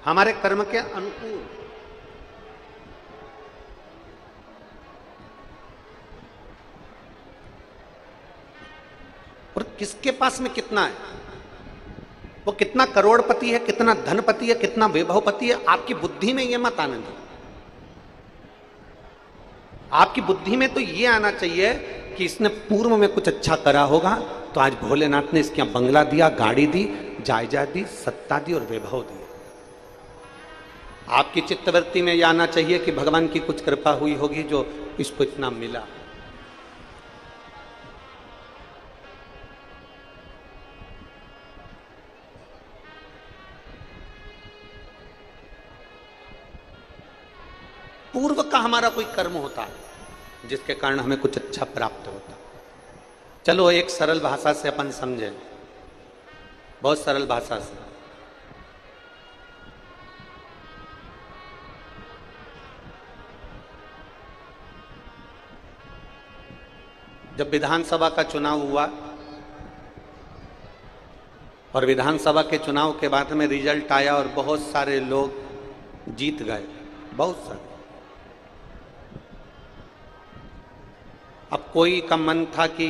हमारे कर्म के अनुकूल। और किसके पास में कितना है, वो कितना करोड़पति है, कितना धनपति है, कितना वैभवपति है, आपकी बुद्धि में ये मत आने दो। आपकी बुद्धि में तो ये आना चाहिए कि इसने पूर्व में कुछ अच्छा करा होगा, तो आज भोलेनाथ ने इसके बंगला दिया, गाड़ी दी, जायदाद दी, सत्ता दी और वैभव दी। आपकी चित्तवृत्ति में यह आना चाहिए कि भगवान की कुछ कृपा हुई होगी जो इसको इतना मिला। पूर्व का हमारा कोई कर्म होता है जिसके कारण हमें कुछ अच्छा प्राप्त होता। चलो एक सरल भाषा से अपन समझें, बहुत सरल भाषा से। जब विधानसभा का चुनाव हुआ और विधानसभा के चुनाव के बाद में रिजल्ट आया और बहुत सारे लोग जीत गए, बहुत सारे। अब कोई का मन था कि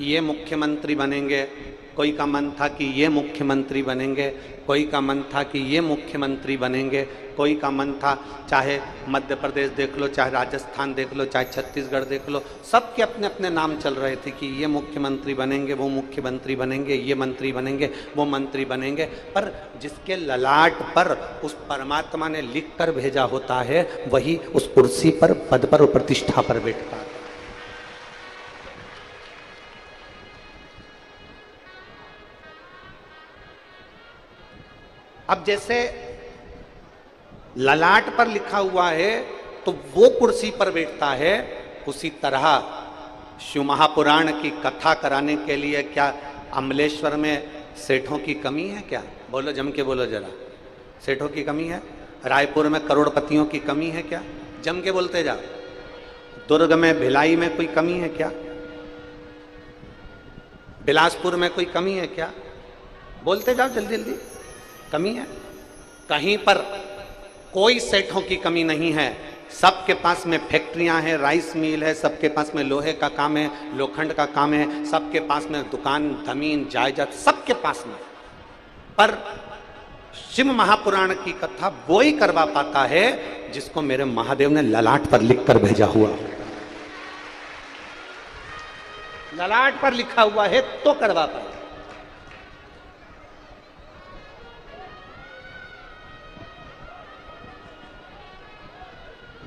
ये मुख्यमंत्री बनेंगे, कोई का मन था कि ये मुख्यमंत्री बनेंगे, कोई का मन था कि ये मुख्यमंत्री बनेंगे, कोई का मन था, चाहे मध्य प्रदेश देख लो, चाहे राजस्थान देख लो, चाहे छत्तीसगढ़ देख लो, सबके अपने अपने नाम चल रहे थे कि ये मुख्यमंत्री बनेंगे, वो मुख्यमंत्री बनेंगे, ये मंत्री बनेंगे, वो मंत्री बनेंगे। पर जिसके ललाट पर उस परमात्मा ने लिख कर भेजा होता है, वही उस कुर्सी पर, पद पर और प्रतिष्ठा पर बैठता है। अब जैसे ललाट पर लिखा हुआ है तो वो कुर्सी पर बैठता है, उसी तरह शिव महापुराण की कथा कराने के लिए क्या अमलेश्वर में सेठों की कमी है क्या? बोलो, जम के बोलो जरा। सेठों की कमी है? रायपुर में करोड़पतियों की कमी है क्या? जम के बोलते जाओ। दुर्ग में, भिलाई में कोई कमी है क्या? बिलासपुर में कोई कमी है क्या? बोलते जाओ जल्दी जल्दी। कमी है? कहीं पर कोई सेठों की कमी नहीं है। सबके पास में फैक्ट्रियां हैं, राइस मिल है, सबके पास में लोहे का काम है, लोखंड का काम है, सबके पास में दुकान, जमीन, जायदाद, सबके पास में। पर शिव महापुराण की कथा वो ही करवा पाता है जिसको मेरे महादेव ने ललाट पर लिख कर भेजा हुआ। ललाट पर लिखा हुआ है तो करवा पाता।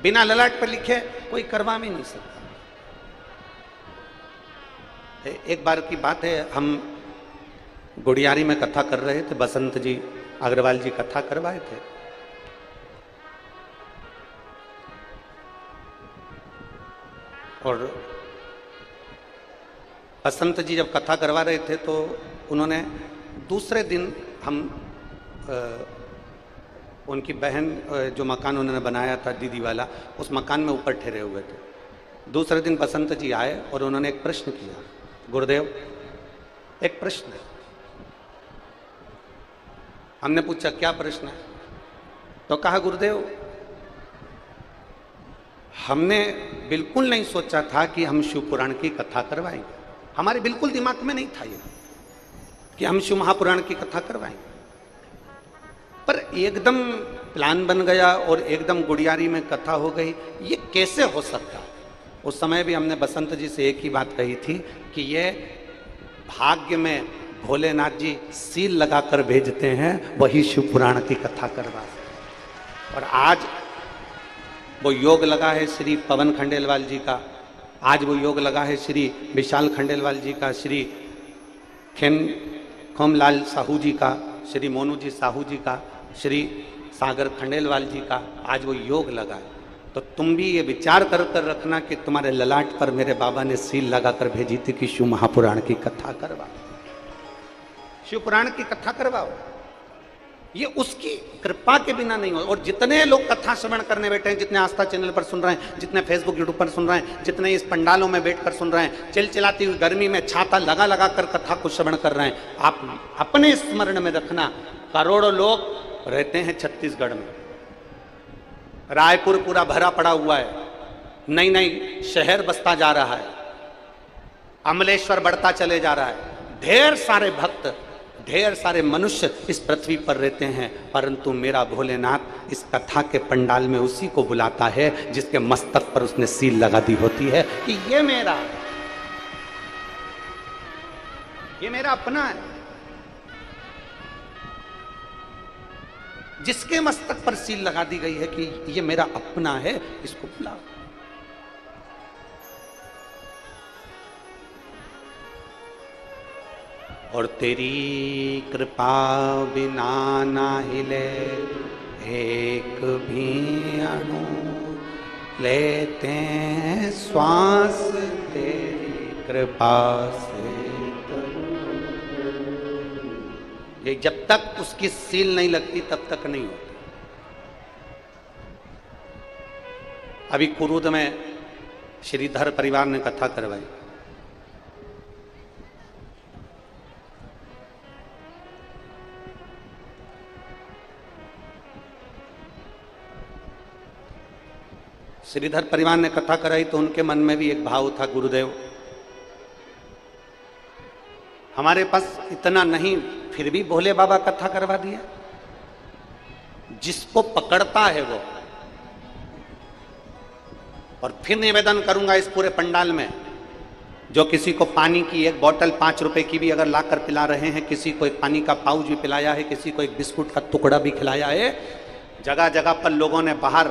बिना ललाट पर लिखे कोई करवा भी नहीं सकता। एक बार की बात है, हम गुड़ियारी में कथा कर रहे थे, बसंत जी अग्रवाल जी कथा करवाए थे। और बसंत जी जब कथा करवा रहे थे तो उन्होंने दूसरे दिन, हम उनकी बहन जो मकान उन्होंने बनाया था दीदी वाला, उस मकान में ऊपर ठहरे हुए थे। दूसरे दिन बसंत जी आए और उन्होंने एक प्रश्न किया, गुरुदेव एक प्रश्न है। हमने पूछा क्या प्रश्न है? तो कहा, गुरुदेव हमने बिल्कुल नहीं सोचा था कि हम शिव पुराण की कथा करवाएंगे। हमारे बिल्कुल दिमाग में नहीं था ये कि हम शिव महापुराण की कथा करवाएंगे। पर एकदम प्लान बन गया और एकदम गुड़ियारी में कथा हो गई। ये कैसे हो सकता? उस समय भी हमने बसंत जी से एक ही बात कही थी कि ये भाग्य में भोलेनाथ जी सील लगाकर भेजते हैं, वही शिव पुराण की कथा करवा। और आज वो योग लगा है श्री पवन खंडेलवाल जी का, आज वो योग लगा है श्री विशाल खंडेलवाल जी का, श्री खोमलाल साहू जी का, श्री मोनू जी साहू जी का, श्री सागर खंडेलवाल जी का आज वो योग लगा है। तो तुम भी ये विचार कर कर रखना कि तुम्हारे ललाट पर मेरे बाबा ने सील लगाकर भेजी थी कि शिव महापुराण की कथा करवा, शिव पुराण की कथा करवाओ। ये उसकी कृपा के बिना नहीं हो। और जितने लोग कथा श्रवण करने बैठे हैं, जितने आस्था चैनल पर सुन रहे हैं, जितने फेसबुक यूट्यूब पर सुन रहे हैं, जितने इस पंडालों में बैठकर सुन रहे हैं, चिलचिलाती हुई गर्मी में छाता लगा लगा कर कथा को श्रवण कर रहे हैं, आप अपने स्मरण में रखना, करोड़ों लोग रहते हैं छत्तीसगढ़ में। रायपुर पूरा भरा पड़ा हुआ है, नई नई शहर बसता जा रहा है, अमलेश्वर बढ़ता चले जा रहा है। ढेर सारे भक्त, ढेर सारे मनुष्य इस पृथ्वी पर रहते हैं, परंतु मेरा भोलेनाथ इस कथा के पंडाल में उसी को बुलाता है जिसके मस्तक पर उसने सील लगा दी होती है कि ये मेरा अपना है। जिसके मस्तक पर सील लगा दी गई है कि ये मेरा अपना है, इसको बुलाओ। और तेरी कृपा बिना ना हिले एक भी अणु, लेते हैं श्वास तेरी कृपा से। ये जब तक उसकी सील नहीं लगती तब तक नहीं होता। अभी कुरूद में श्रीधर परिवार ने कथा करवाई। श्रीधर परिवार ने कथा कराई तो उनके मन में भी एक भाव था, गुरुदेव हमारे पास इतना नहीं, फिर भी भोले बाबा कथा करवा दिया। जिसको पकड़ता है वो। और फिर निवेदन करूंगा इस पूरे पंडाल में, जो किसी को पानी की एक बोतल 5 रुपए की भी अगर लाकर पिला रहे हैं, किसी को एक पानी का पाउच भी पिलाया है, किसी को एक बिस्कुट का टुकड़ा भी खिलाया है। जगह जगह पर लोगों ने बाहर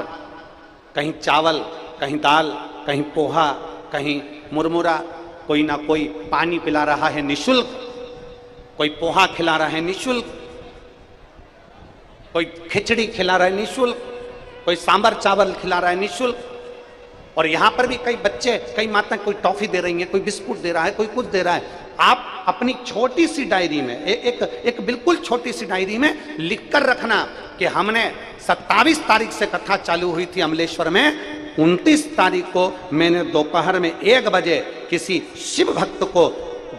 कहीं चावल, कहीं दाल, कहीं पोहा, कहीं मुरमुरा, कोई ना कोई पानी पिला रहा है निशुल्क, कोई पोहा खिला रहा है निशुल्क, कोई खिचड़ी खिला रहा है निशुल्क, कोई सांबर चावल खिला रहा है निशुल्क। और यहां पर भी कई बच्चे, कई माता कोई टॉफी दे रही हैं, कोई बिस्कुट दे रहा है, कोई कुछ दे रहा है। आप अपनी छोटी सी डायरी में एक बिल्कुल छोटी सी डायरी में लिखकर रखना कि हमने 27 तारीख से कथा चालू हुई थी अमलेश्वर में, 29 तारीख को मैंने दोपहर में 1 बजे किसी शिव भक्त को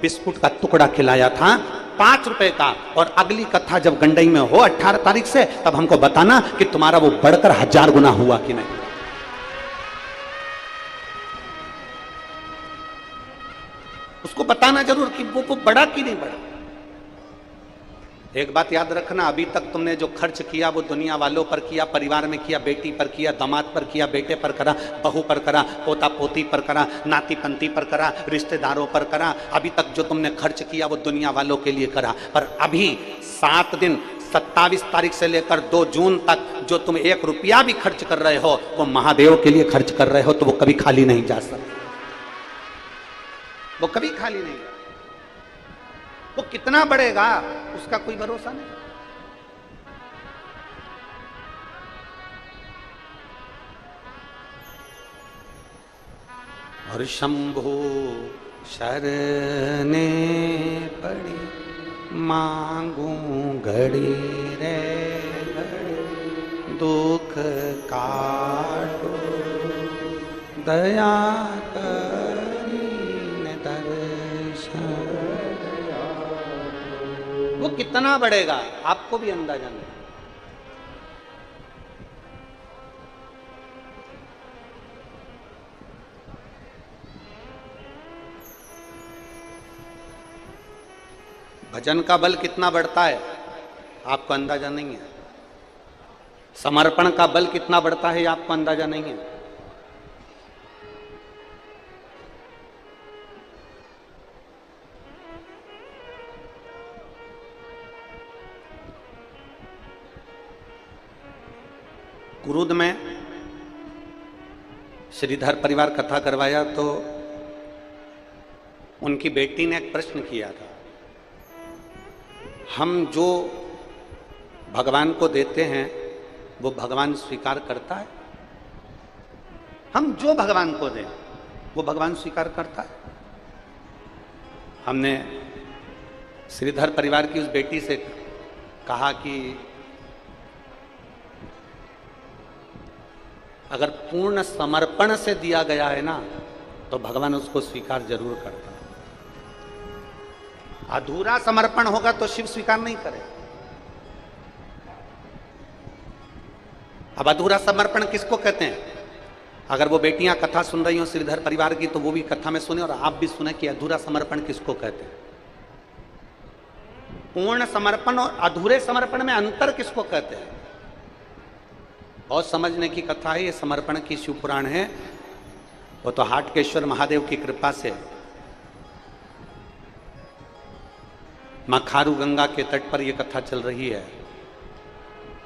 बिस्कुट का टुकड़ा खिलाया था 5 रुपए का। और अगली कथा जब गंडई में हो 18 तारीख से, तब हमको बताना कि तुम्हारा वो बढ़कर 1000 गुना हुआ कि नहीं। उसको बताना जरूर कि वो बढ़ा कि नहीं बढ़ा। एक बात याद रखना, अभी तक तुमने जो खर्च किया वो दुनिया वालों पर किया, परिवार में किया, बेटी पर किया, दामाद पर किया, बेटे पर करा, बहू पर करा, पोता पोती पर करा, नाती पंती पर करा, रिश्तेदारों पर करा। अभी तक जो तुमने खर्च किया वो दुनिया वालों के लिए करा। पर अभी 7 दिन 27 तारीख से लेकर 2 जून तक जो तुम 1 रुपया भी खर्च कर रहे हो वो महादेव के लिए खर्च कर रहे हो, तो वो कभी खाली नहीं जा सकता। वो कभी खाली नहीं जाए। वो कितना बढ़ेगा उसका कोई भरोसा नहीं। और शंभु शरने पड़ी मांगू घड़ी रे घड़ी, दुख काटो दया वो कितना बढ़ेगा आपको भी अंदाजा नहीं। भजन का बल कितना बढ़ता है आपको अंदाजा नहीं है। समर्पण का बल कितना बढ़ता है आपको अंदाजा नहीं है। कुरूद में श्रीधर परिवार कथा करवाया तो उनकी बेटी ने एक प्रश्न किया था, हम जो भगवान को देते हैं वो भगवान स्वीकार करता है? हम जो भगवान को दें वो भगवान स्वीकार करता है? हमने श्रीधर परिवार की उस बेटी से कहा कि अगर पूर्ण समर्पण से दिया गया है ना तो भगवान उसको स्वीकार जरूर करता है। अधूरा समर्पण होगा तो शिव स्वीकार नहीं करे। अब अधूरा समर्पण किसको कहते हैं? अगर वो बेटियां कथा सुन रही हो श्रीधर परिवार की, तो वो भी कथा में सुने और आप भी सुने कि अधूरा समर्पण किसको कहते हैं। पूर्ण समर्पण और अधूरे समर्पण में अंतर किसको कहते हैं? बहुत समझने की कथा है ये। समर्पण की शिव पुराण है, वो तो हाटकेश्वर महादेव की कृपा से मखारू गंगा के तट पर यह कथा चल रही है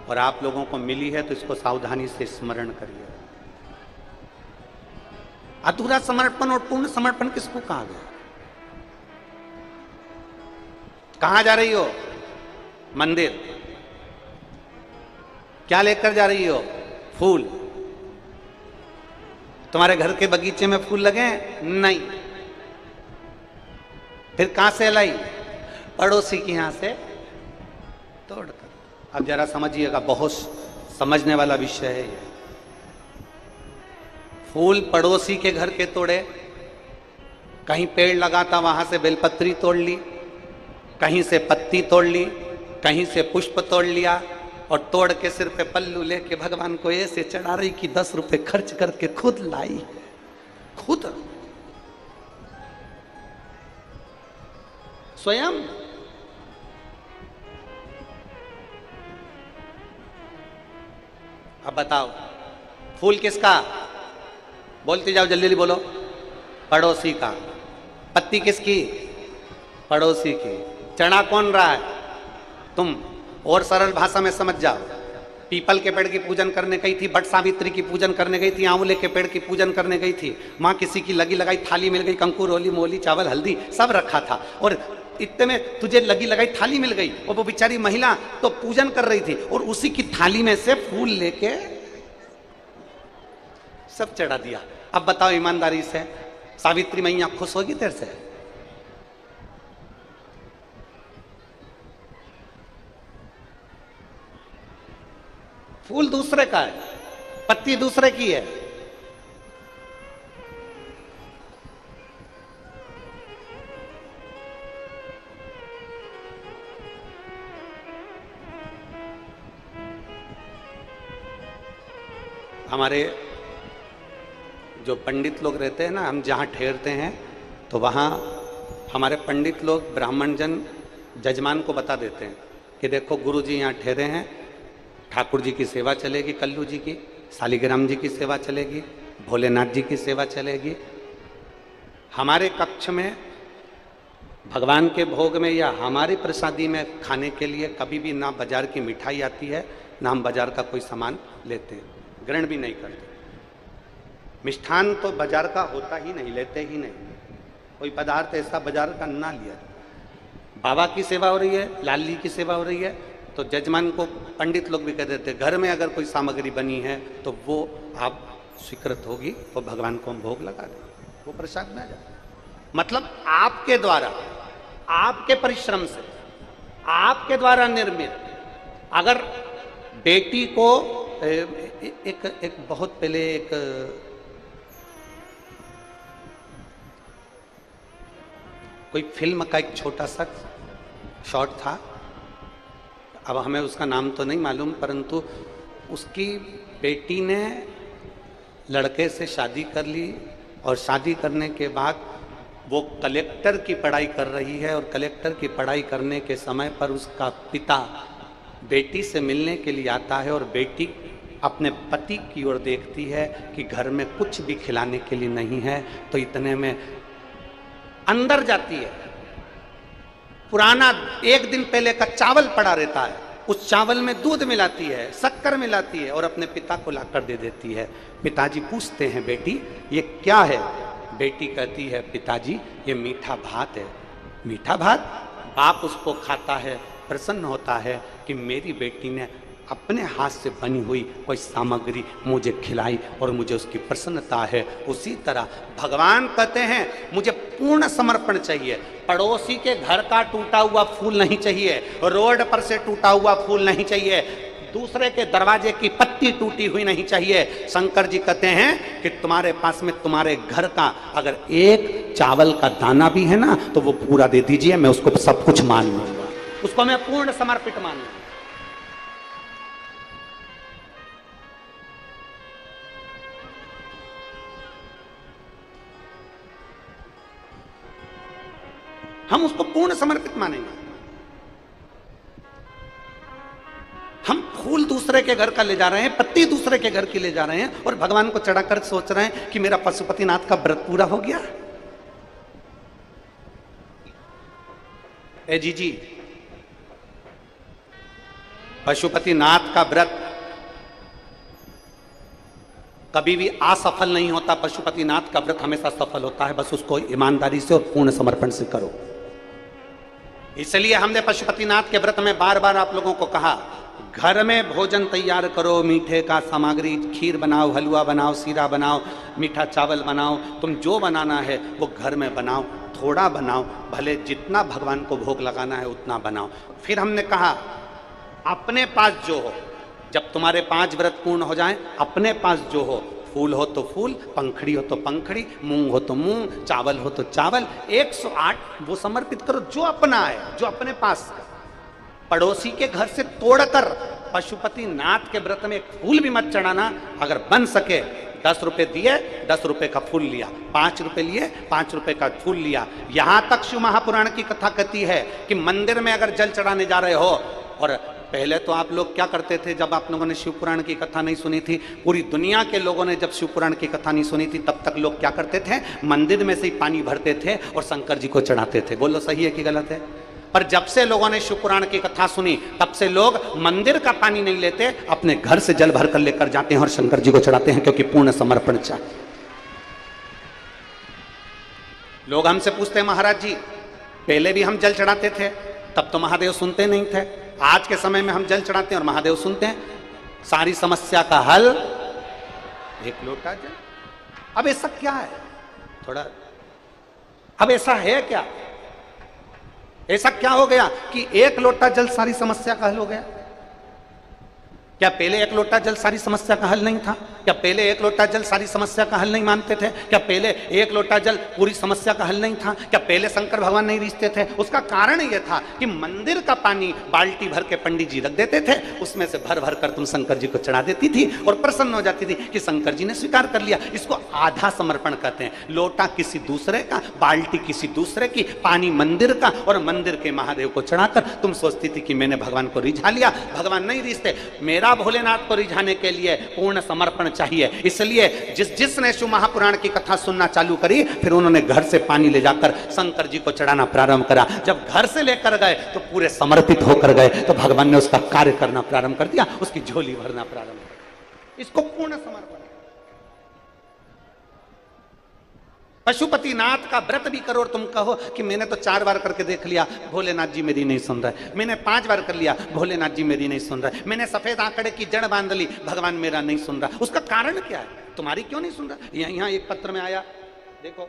और आप लोगों को मिली है, तो इसको सावधानी से स्मरण करिए। अधूरा समर्पण और पूर्ण समर्पण किसको कहा गया? कहां जा रही हो? मंदिर। क्या लेकर जा रही हो? फूल। तुम्हारे घर के बगीचे में फूल लगे हैं? नहीं। फिर कहां से लाई? पड़ोसी के यहां से तोड़कर। अब जरा समझिएगा, बहुत समझने वाला विषय है ये। फूल पड़ोसी के घर के तोड़े, कहीं पेड़ लगा था वहां से बेलपत्री तोड़ ली, कहीं से पत्ती तोड़ ली, कहीं से पुष्प तोड़ लिया और तोड़ के सिर पे पल्लू लेके भगवान को ऐसे चढ़ा रही कि 10 रुपए खर्च करके खुद लाई, खुद स्वयं। अब बताओ, फूल किसका? बोलते जाओ, जल्दी जल्दी बोलो। पड़ोसी का। पत्ती किसकी? पड़ोसी की। चढ़ा कौन रहा है? तुम। और सरल भाषा में समझ जाओ, पीपल के पेड़ की पूजन करने गई थी, बट सावित्री की पूजन करने गई थी, आंवले के पेड़ की पूजन करने गई थी, माँ किसी की लगी लगाई थाली मिल गई, कंकुर, होली, मोली, चावल, हल्दी सब रखा था, और इतने में तुझे लगी लगाई थाली मिल गई, और वो बेचारी महिला तो पूजन कर रही थी और उसी की थाली में से फूल लेके सब चढ़ा दिया। अब बताओ ईमानदारी से, सावित्री मैया खुश होगी तेरे से? फूल दूसरे का है, पत्ती दूसरे की है। हमारे जो पंडित लोग रहते हैं ना, हम जहाँ ठहरते हैं तो वहाँ हमारे पंडित लोग ब्राह्मण जन जजमान को बता देते हैं कि देखो गुरु जी यहाँ ठहरे हैं, ठाकुर जी की सेवा चलेगी, कल्लू जी की, शालिग्राम जी की सेवा चलेगी, भोलेनाथ जी की सेवा चलेगी। हमारे कक्ष में भगवान के भोग में या हमारी प्रसादी में खाने के लिए कभी भी ना बाजार की मिठाई आती है, ना हम बाजार का कोई सामान लेते हैं, ग्रहण भी नहीं करते। मिष्ठान तो बाजार का होता ही नहीं, लेते ही नहीं, कोई पदार्थ ऐसा बाजार का ना लिया। बाबा की सेवा हो रही है, लाल जी की सेवा हो रही है, तो जजमान को पंडित लोग भी कह देते घर में अगर कोई सामग्री बनी है तो वो आप स्वीकृत होगी, वो भगवान को हम भोग लगा देंगे, वो प्रसाद में आ जाए। मतलब आपके द्वारा, आपके परिश्रम से, आपके द्वारा निर्मित, अगर बेटी को एक बहुत पहले एक कोई फिल्म का एक छोटा सा शॉट था, अब हमें उसका नाम तो नहीं मालूम, परंतु उसकी बेटी ने लड़के से शादी कर ली और शादी करने के बाद वो कलेक्टर की पढ़ाई कर रही है और कलेक्टर की पढ़ाई करने के समय पर उसका पिता बेटी से मिलने के लिए आता है और बेटी अपने पति की ओर देखती है कि घर में कुछ भी खिलाने के लिए नहीं है, तो इतने में अंदर जाती है, पुराना 1 दिन पहले का चावल पड़ा रहता है, उस चावल में दूध मिलाती है, शक्कर मिलाती है और अपने पिता को लाकर दे देती है। पिताजी पूछते हैं बेटी ये क्या है? बेटी कहती है पिताजी ये मीठा भात है। मीठा भात? बाप उसको खाता है, प्रसन्न होता है कि मेरी बेटी ने अपने हाथ से बनी हुई कोई सामग्री मुझे खिलाई और मुझे उसकी प्रसन्नता है। उसी तरह भगवान कहते हैं मुझे पूर्ण समर्पण चाहिए, पड़ोसी के घर का टूटा हुआ फूल नहीं चाहिए, रोड पर से टूटा हुआ फूल नहीं चाहिए, दूसरे के दरवाजे की पत्ती टूटी हुई नहीं चाहिए। शंकर जी कहते हैं कि तुम्हारे पास में तुम्हारे घर का अगर एक चावल का दाना भी है ना तो वो पूरा दे दीजिए, मैं उसको सब कुछ मान लूंगा, उसको मैं पूर्ण समर्पित मान लूंगा। हम उसको पूर्ण समर्पित मानेंगे। हम फूल दूसरे के घर का ले जा रहे हैं, पत्ती दूसरे के घर की ले जा रहे हैं और भगवान को चढ़ाकर सोच रहे हैं कि मेरा पशुपतिनाथ का व्रत पूरा हो गया। ए जी, पशुपतिनाथ का व्रत कभी भी असफल नहीं होता। पशुपतिनाथ का व्रत हमेशा सफल होता है, बस उसको ईमानदारी से और पूर्ण समर्पण से करो। इसलिए हमने पशुपतिनाथ के व्रत में बार बार आप लोगों को कहा, घर में भोजन तैयार करो, मीठे का सामग्री, खीर बनाओ, हलवा बनाओ, सीरा बनाओ, मीठा चावल बनाओ, तुम जो बनाना है वो घर में बनाओ, थोड़ा बनाओ, भले जितना भगवान को भोग लगाना है उतना बनाओ। फिर हमने कहा अपने पास जो हो, जब तुम्हारे 5 व्रत पूर्ण हो जाएं, अपने पास जो हो, फूल हो तो फूल, पंखड़ी हो तो पंखड़ी, मूंग हो तो मूंग, चावल हो तो चावल, 108 वो समर्पित करो जो अपना है, जो अपने पास। पड़ोसी के घर से तोड़कर पशुपतिनाथ के व्रत में एक फूल भी मत चढ़ाना। अगर बन सके 10 रुपए दिए, 10 रुपए का फूल लिया, 5 रुपए लिए, 5 रुपए का फूल लिया। यहां तक शिव महापुराण की कथा कहती है कि मंदिर में अगर जल चढ़ाने जा रहे हो, और पहले तो आप लोग क्या करते थे, जब आप लोगों ने शिव पुराण की कथा नहीं सुनी थी, पूरी दुनिया के लोगों ने जब शिव पुराण की कथा नहीं सुनी थी, तब तक लोग क्या करते थे, मंदिर में से ही पानी भरते थे और शंकर जी को चढ़ाते थे। बोलो सही है कि गलत है? पर जब से लोगों ने शिव पुराण की कथा सुनी, तब से लोग मंदिर का पानी नहीं लेते, अपने घर से जल भर कर लेकर जाते हैं और शंकर जी को चढ़ाते हैं, क्योंकि पूर्ण समर्पण चाहिए। लोग हमसे पूछते हैं, महाराज जी पहले भी हम जल चढ़ाते थे, तब तो महादेव सुनते नहीं थे, आज के समय में हम जल चढ़ाते हैं और महादेव सुनते हैं। सारी समस्या का हल एक लोटा जल। अब ऐसा क्या है, थोड़ा अब ऐसा है क्या, ऐसा क्या हो गया कि एक लोटा जल सारी समस्या का हल हो गया? क्या पहले एक लोटा जल सारी समस्या का हल नहीं था? क्या पहले एक लोटा जल सारी समस्या का हल नहीं मानते थे? क्या पहले एक लोटा जल पूरी समस्या का हल नहीं था? क्या पहले शंकर भगवान नहीं रिश्ते थे? उसका कारण यह था कि मंदिर का पानी बाल्टी भर के पंडित जी रख देते थे, उसमें से भर भर कर तुम शंकर जी को चढ़ा देती थी और प्रसन्न हो जाती थी कि शंकर जी ने स्वीकार कर लिया। इसको आधा समर्पण कहते हैं। लोटा किसी दूसरे का, बाल्टी किसी दूसरे की, पानी मंदिर का, और मंदिर के महादेव को चढ़ाकर तुम सोचती थी कि मैंने भगवान को रिझा लिया। भगवान नहीं रिझते। मेरा भोलेनाथ को रिझाने के लिए पूर्ण समर्पण चाहिए। इसलिए जिसने शिव महापुराण की कथा सुनना चालू करी, फिर उन्होंने घर से पानी ले जाकर शंकर जी को चढ़ाना प्रारंभ करा। जब घर से लेकर गए तो पूरे समर्पित होकर गए, तो भगवान ने उसका कार्य करना प्रारंभ कर दिया, उसकी झोली भरना प्रारंभ कर दिया। इसको पूर्ण समर्पण। पशुपतिनाथ का व्रत भी करो और तुम कहो कि मैंने तो 4 बार करके देख लिया, भोलेनाथ जी मेरी नहीं सुन रहे। मैंने 5 बार कर लिया, भोलेनाथ जी मेरी नहीं सुन रहे। मैंने सफेद आंकड़े की जड़ बांध ली, भगवान मेरा नहीं सुन रहा। उसका कारण क्या है? तुम्हारी क्यों नहीं सुन रहा? यहाँ एक पत्र में आया, देखो,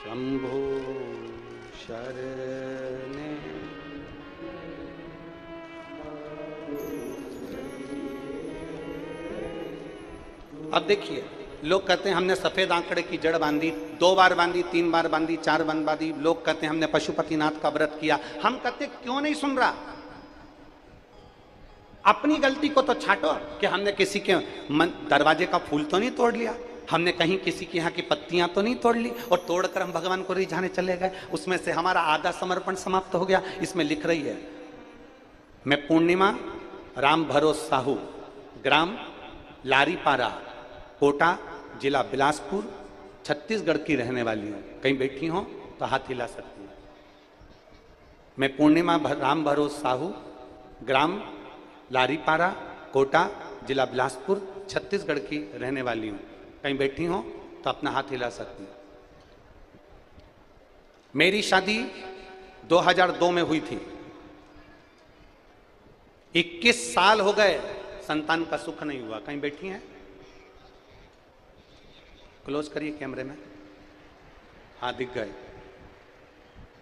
शंभो शरणे। अब देखिए, लोग कहते हैं हमने सफेद आंकड़े की जड़ बांधी, 2 बार बांधी, 3 बार बांधी, 4 बार बांधी। लोग कहते हैं हमने पशुपतिनाथ का व्रत किया। हम कहते क्यों नहीं सुन रहा? अपनी गलती को तो छाटो कि हमने किसी के दरवाजे का फूल तो नहीं तोड़ लिया, हमने कहीं किसी के यहाँ की पत्तियां तो नहीं तोड़ ली और तोड़कर हम भगवान को रिझाने चले गए, उसमें से हमारा आधा समर्पण समाप्त हो गया। इसमें लिख रही है, मैं पूर्णिमा राम भरोस साहू, ग्राम लारीपारा, कोटा, जिला बिलासपुर, छत्तीसगढ़ की रहने वाली हूँ। कहीं बैठी हो तो हाथ हिला सकती हूँ। मैं पूर्णिमा राम भरोस साहू, ग्राम लारीपारा, कोटा, जिला बिलासपुर, छत्तीसगढ़ की रहने वाली हूँ। कहीं बैठी हो तो अपना हाथ हिला सकती हूँ। मेरी शादी 2002 में हुई थी। 21 साल हो गए, संतान का सुख नहीं हुआ। कहीं बैठी हैं? क्लोज करिए कैमरे में। हाँ, दिख गए।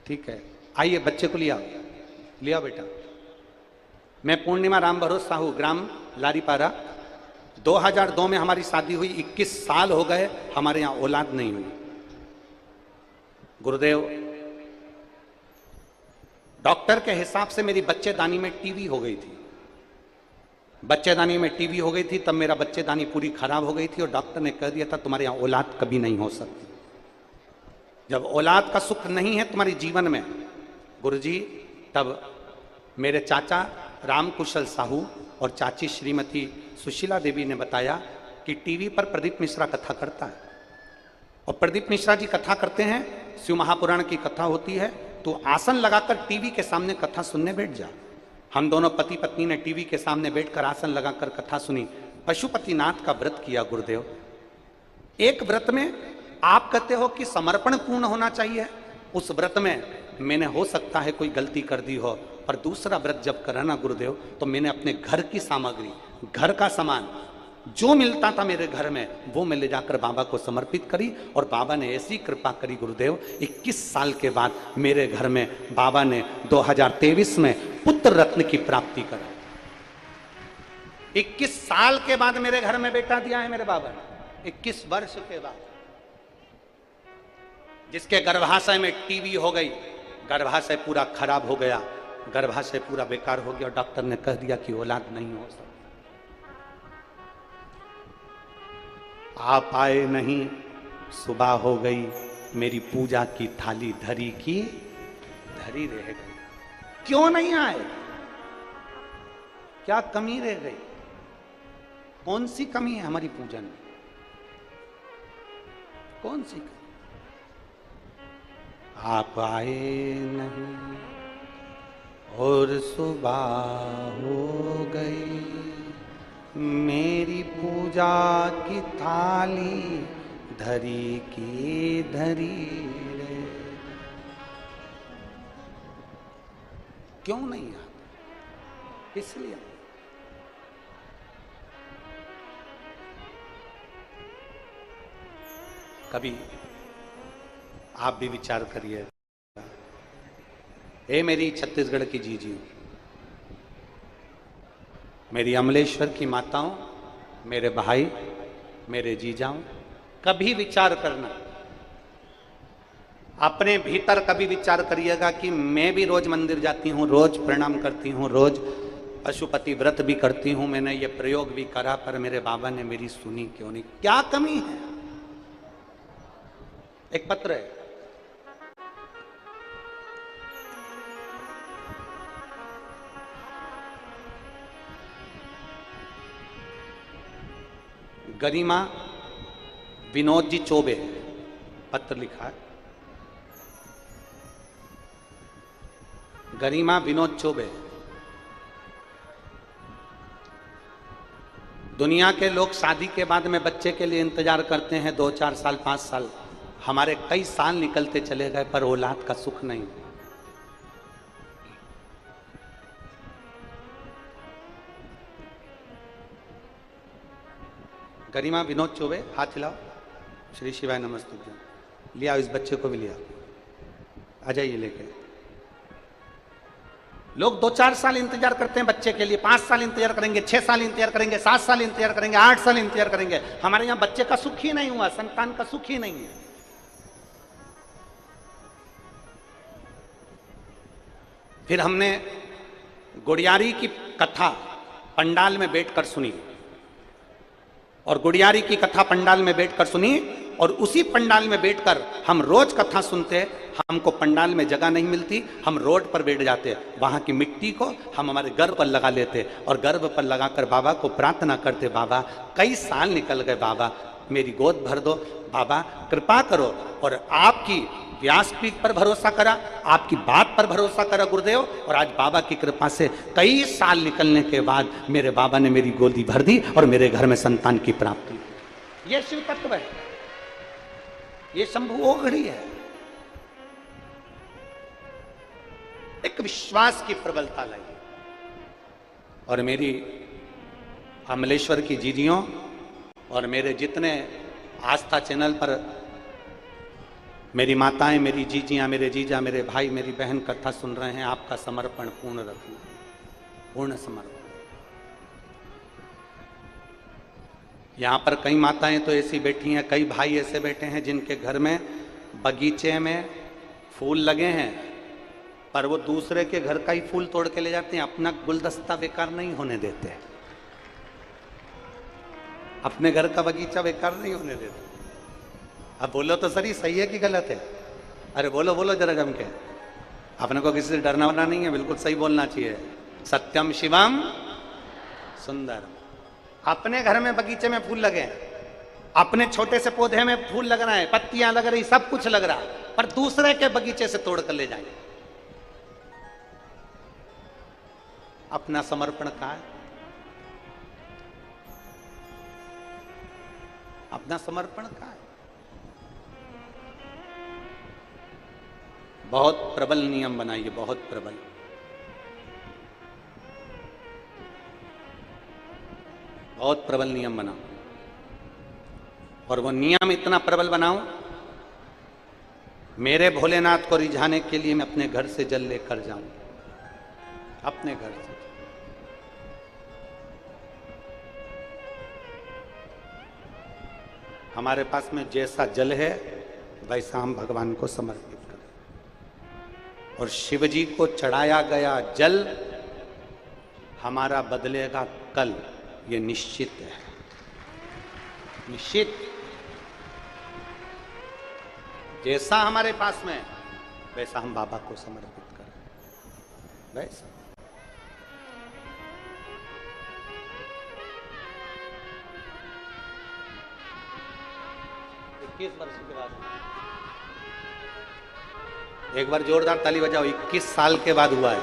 ठीक है। आइए बच्चे को लिया, लिया बेटा। मैं पूर्णिमा राम भरोस साहू, ग्राम लारीपारा। 2002 में हमारी शादी हुई, 21 साल हो गए, हमारे यहां औलाद नहीं हुई। गुरुदेव, डॉक्टर के हिसाब से मेरी बच्चेदानी में टीबी हो गई थी। बच्चेदानी में टीबी हो गई थी, तब मेरा बच्चेदानी पूरी खराब हो गई थी और डॉक्टर ने कह दिया था तुम्हारे यहां औलाद कभी नहीं हो सकती। जब औलाद का सुख नहीं है तुम्हारे जीवन में गुरुजी, तब मेरे चाचा रामकुशल साहू और चाची श्रीमती सुशीला देवी ने बताया कि टीवी पर प्रदीप मिश्रा कथा करता है, और प्रदीप मिश्रा जी कथा करते हैं, शिव महापुराण की कथा होती है, तो आसन लगाकर टीवी के सामने कथा सुनने बैठ जा। हम दोनों पति पत्नी ने टीवी के सामने बैठकर आसन लगाकर कथा सुनी। पशुपतिनाथ का व्रत किया गुरुदेव। एक व्रत में आप कहते हो कि समर्पण पूर्ण होना चाहिए, उस व्रत में मैंने हो सकता है कोई गलती कर दी हो, पर दूसरा व्रत जब करा ना गुरुदेव, तो मैंने अपने घर की सामग्री, घर का सामान जो मिलता था मेरे घर में, वो मैं ले जाकर बाबा को समर्पित करी, और बाबा ने ऐसी कृपा करी गुरुदेव, 21 साल के बाद मेरे घर में बाबा ने 2023 में पुत्र रत्न की प्राप्ति करा। 21 साल के बाद मेरे घर में बेटा दिया है मेरे बाबा ने, 21 वर्ष के बाद। जिसके गर्भाशय में टीबी हो गई, गर्भाशय पूरा खराब हो गया, गर्भाशय पूरा बेकार हो गया, डॉक्टर ने कह दिया कि औलाद नहीं हो सकती। आप आए नहीं, सुबह हो गई, मेरी पूजा की थाली धरी की धरी रह गई। क्यों नहीं आए? क्या कमी रह गई? कौन सी कमी है हमारी पूजन में? कौन सी कमी? आप आए नहीं और सुबह हो गई, मेरी पूजा की थाली धरी की धरी रे। क्यों नहीं आता? इसलिए कभी आप भी विचार करिए। ए मेरी छत्तीसगढ़ की जीजियों, मेरी अमलेश्वर की माताओं, मेरे भाई, मेरे जीजाओं, कभी विचार करना, अपने भीतर कभी विचार करिएगा कि मैं भी रोज मंदिर जाती हूँ, रोज प्रणाम करती हूँ, रोज पशुपति व्रत भी करती हूँ, मैंने ये प्रयोग भी करा, पर मेरे बाबा ने मेरी सुनी क्यों नहीं? क्या कमी है? एक पत्र है, गरिमा विनोद जी चौबे, पत्र लिखा है, गरिमा विनोद चौबे। दुनिया के लोग शादी के बाद में बच्चे के लिए इंतजार करते हैं 2-4 साल 5 साल, हमारे कई साल निकलते चले गए पर औलाद का सुख नहीं। गरिमा विनोद चौबे, हाथ हिलाओ। श्री शिवाय नमस्तुभ्यं। लिया इस बच्चे को भी लिया, आ जाइए लेके। लोग 2-4 साल इंतजार करते हैं बच्चे के लिए, 5 साल इंतजार करेंगे, 6 साल इंतजार करेंगे, 7 साल इंतजार करेंगे, 8 साल इंतजार करेंगे। हमारे यहां बच्चे का सुख ही नहीं हुआ, संतान का सुख ही नहीं है। फिर हमने गुड़ियारी की कथा पंडाल में बैठकर सुनी, और गुड़ियारी की कथा पंडाल में बैठकर सुनी, और उसी पंडाल में बैठकर हम रोज कथा सुनते। हमको पंडाल में जगह नहीं मिलती, हम रोड पर बैठ जाते, वहां की मिट्टी को हम हमारे गर्भ पर लगा लेते, और गर्भ पर लगाकर बाबा को प्रार्थना करते, बाबा कई साल निकल गए, बाबा मेरी गोद भर दो, बाबा कृपा करो। और आपकी व्यासपीठ पर भरोसा करा, आपकी बात पर भरोसा करा गुरुदेव, और आज बाबा की कृपा से कई साल निकलने के बाद मेरे बाबा ने मेरी गोदी भर दी और मेरे घर में संतान की प्राप्ति। ये शिव तत्व है, ये शंभु ओघड़ी है। एक विश्वास की प्रबलता लाई। और मेरी अमलेश्वर की जीजियों और मेरे जितने आस्था चैनल पर मेरी माताएं, मेरी जीजियां, मेरे जीजा, मेरे भाई, मेरी बहन कथा सुन रहे हैं, आपका समर्पण पूर्ण रखना, पूर्ण समर्पण। यहां पर कई माताएं तो ऐसी बैठी हैं, कई भाई ऐसे बैठे हैं जिनके घर में बगीचे में फूल लगे हैं, पर वो दूसरे के घर का ही फूल तोड़ के ले जाते हैं, अपना गुलदस्ता बेकार नहीं होने देते, अपने घर का बगीचा बेकार नहीं होने देते। अब बोलो तो सही है कि गलत है? अरे बोलो बोलो जरा जम के। अपने को किसी से डरना वरना नहीं है, बिल्कुल सही बोलना चाहिए। सत्यम शिवम सुंदर। अपने घर में बगीचे में फूल लगे, अपने छोटे से पौधे में फूल लग रहा है, पत्तियां लग रही, सब कुछ लग रहा, पर दूसरे के बगीचे से तोड़ कर ले जाएंगे। अपना समर्पण कहाँ है? अपना समर्पण कहाँ है? बहुत प्रबल नियम बनाइए, बहुत प्रबल, बहुत प्रबल नियम बनाओ। और वो नियम इतना प्रबल बनाओ, मेरे भोलेनाथ को रिझाने के लिए मैं अपने घर से जल लेकर जाऊं, अपने घर से। हमारे पास में जैसा जल है वैसा हम भगवान को समर्पित करें। और शिव जी को चढ़ाया गया जल हमारा बदलेगा कल, ये निश्चित है, निश्चित। जैसा हमारे पास में वैसा हम बाबा को समर्पित करें, वैसा। 21 वर्ष के बाद, एक बार जोरदार ताली बजाओ, 21 साल के बाद हुआ है।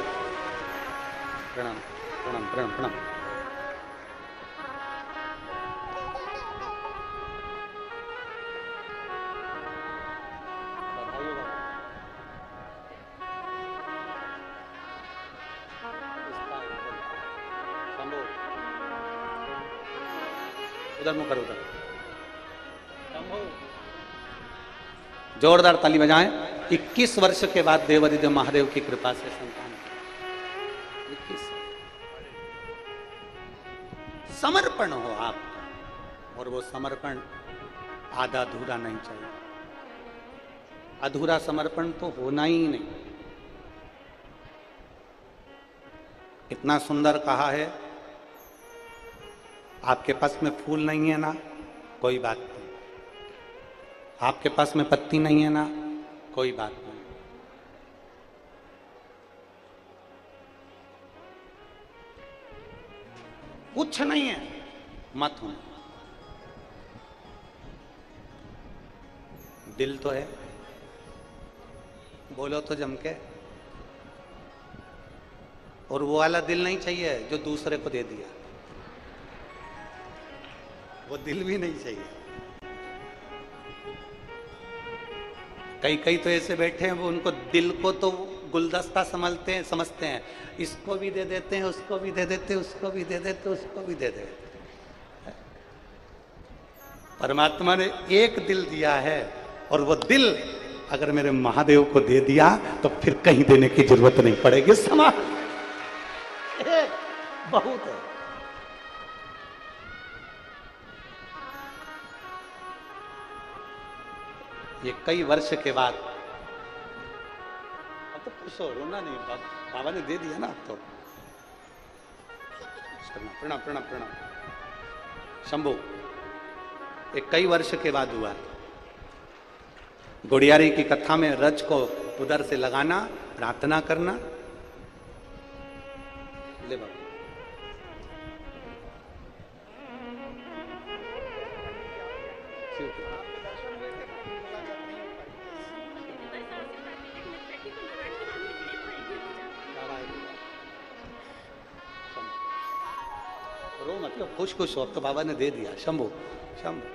प्रणाम प्रणाम प्रणाम प्रणाम। उधर मुंह करो, उधर जोरदार ताली बजाएं। 21 वर्ष के बाद देवादिदेव महादेव की कृपा से संतान। 21 समर्पण हो आपका, और वो समर्पण आधा अधूरा नहीं चाहिए। अधूरा समर्पण तो होना ही नहीं। इतना सुंदर कहा है, आपके पास में फूल नहीं है ना, कोई बात नहीं। आपके पास में पत्ती नहीं है ना, कोई बात नहीं। कुछ नहीं है, मत होना। दिल तो है, बोलो तो जम के। और वो वाला दिल नहीं चाहिए जो दूसरे को दे दिया, वो दिल भी नहीं चाहिए। कई तो ऐसे बैठे हैं, वो उनको दिल को तो गुलदस्ता समझते हैं, इसको भी दे देते हैं, उसको भी दे देते हैं, उसको भी दे देते हैं, उसको भी दे देते। परमात्मा ने एक दिल दिया है, और वो दिल अगर मेरे महादेव को दे दिया तो फिर कहीं देने की जरूरत नहीं पड़ेगी। बहुत है। ये कई वर्ष के बाद, अब तो खुश हो, रोना नहीं, बाबा ने दे दिया ना, अब तो प्रणाम प्रणाम प्रणाम। शंभू, एक कई वर्ष के बाद हुआ। गुड़ियारी की कथा में रज को उधर से लगाना, प्रार्थना करना। ले बाबा, रो मतलब खुश खुश हो, अब तो बाबा ने दे दिया। शंभू शंभू,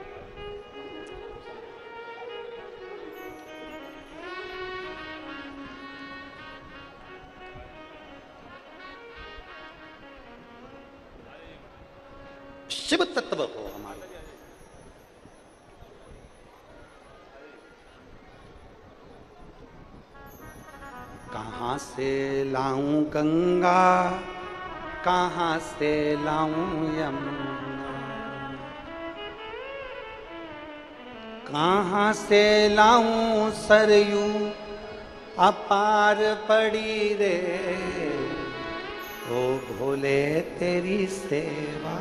शिव तत्व हो हमारे। से लाऊं गंगा, कहाँ से लाऊं यमुना, कहाँ से लाऊं सरयू अपार पड़ी रे। ओ भोले तेरी सेवा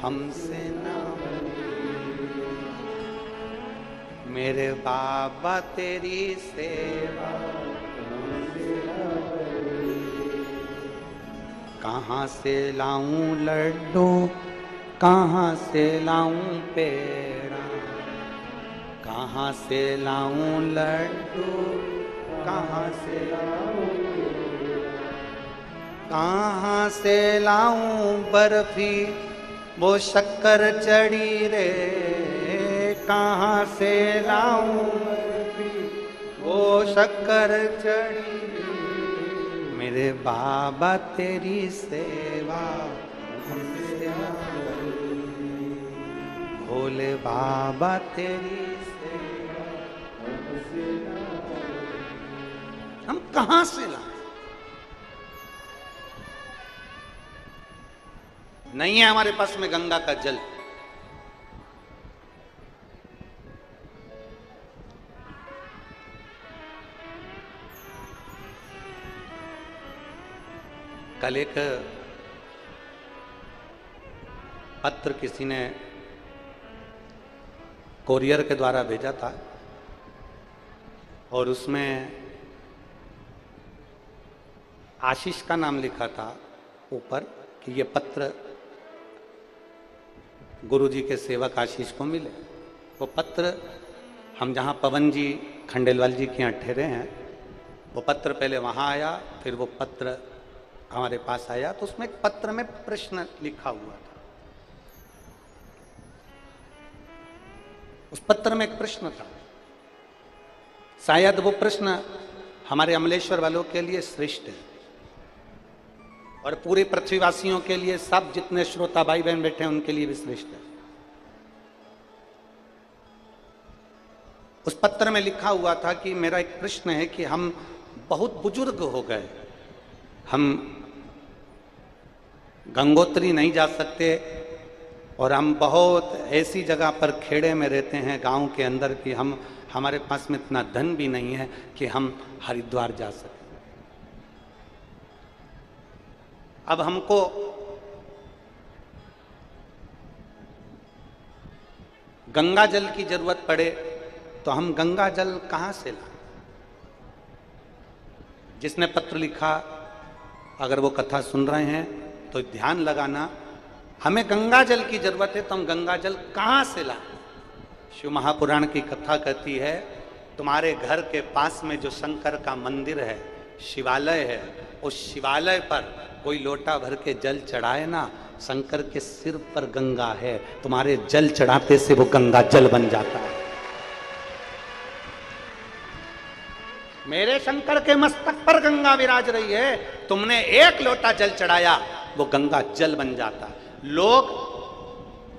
हमसे ना मेरे बाबा तेरी सेवा। कहाँ से लाऊं लड्डू, कहाँ से लाऊं पेड़ा, कहाँ से लाऊं लड्डू, कहाँ से लाऊं, कहाँ से लाऊं बर्फी वो शक्कर चढ़ी रे। कहाँ से लाऊं बर्फी वो शक्कर चढ़ी रे। मेरे बाबा तेरी सेवा हमसे ना भोले बाबा तेरी सेवा हमसे ना। हम कहाँ से लाएं? नहीं है हमारे पास में गंगा का जल। कल एक पत्र किसी ने कोरियर के द्वारा भेजा था और उसमें आशीष का नाम लिखा था ऊपर कि ये पत्र गुरुजी के सेवक आशीष को मिले। वो पत्र हम जहाँ पवन जी खंडेलवाल जी के यहाँ ठहरे हैं, वो पत्र पहले वहाँ आया, फिर वो पत्र हमारे पास आया। तो उसमें एक पत्र में प्रश्न लिखा हुआ था। उस पत्र में एक प्रश्न था, शायद वो प्रश्न हमारे अमलेश्वर वालों के लिए श्रेष्ठ है और पूरे पृथ्वीवासियों के लिए, सब जितने श्रोता भाई बहन बैठे हैं उनके लिए भी श्रेष्ठ है। उस पत्र में लिखा हुआ था कि मेरा एक प्रश्न है कि हम बहुत बुजुर्ग हो गए, हम गंगोत्री नहीं जा सकते और हम बहुत ऐसी जगह पर खेड़े में रहते हैं गांव के अंदर कि हमारे पास में इतना धन भी नहीं है कि हम हरिद्वार जा सकें। अब हमको गंगा जल की जरूरत पड़े तो हम गंगा जल कहां से लाएं? जिसने पत्र लिखा, अगर वो कथा सुन रहे हैं तो ध्यान लगाना, हमें गंगा जल की जरूरत है तो हम गंगा जल कहां से लाएं? शिव महापुराण की कथा कहती है, तुम्हारे घर के पास में जो शंकर का मंदिर है, शिवालय है, उस शिवालय पर कोई लोटा भर के जल चढ़ाए ना, शंकर के सिर पर गंगा है, तुम्हारे जल चढ़ाते से वो गंगा जल बन जाता है। मेरे शंकर के मस्तक पर गंगा विराज रही है, तुमने एक लोटा जल चढ़ाया, वो गंगा जल बन जाता है। लोग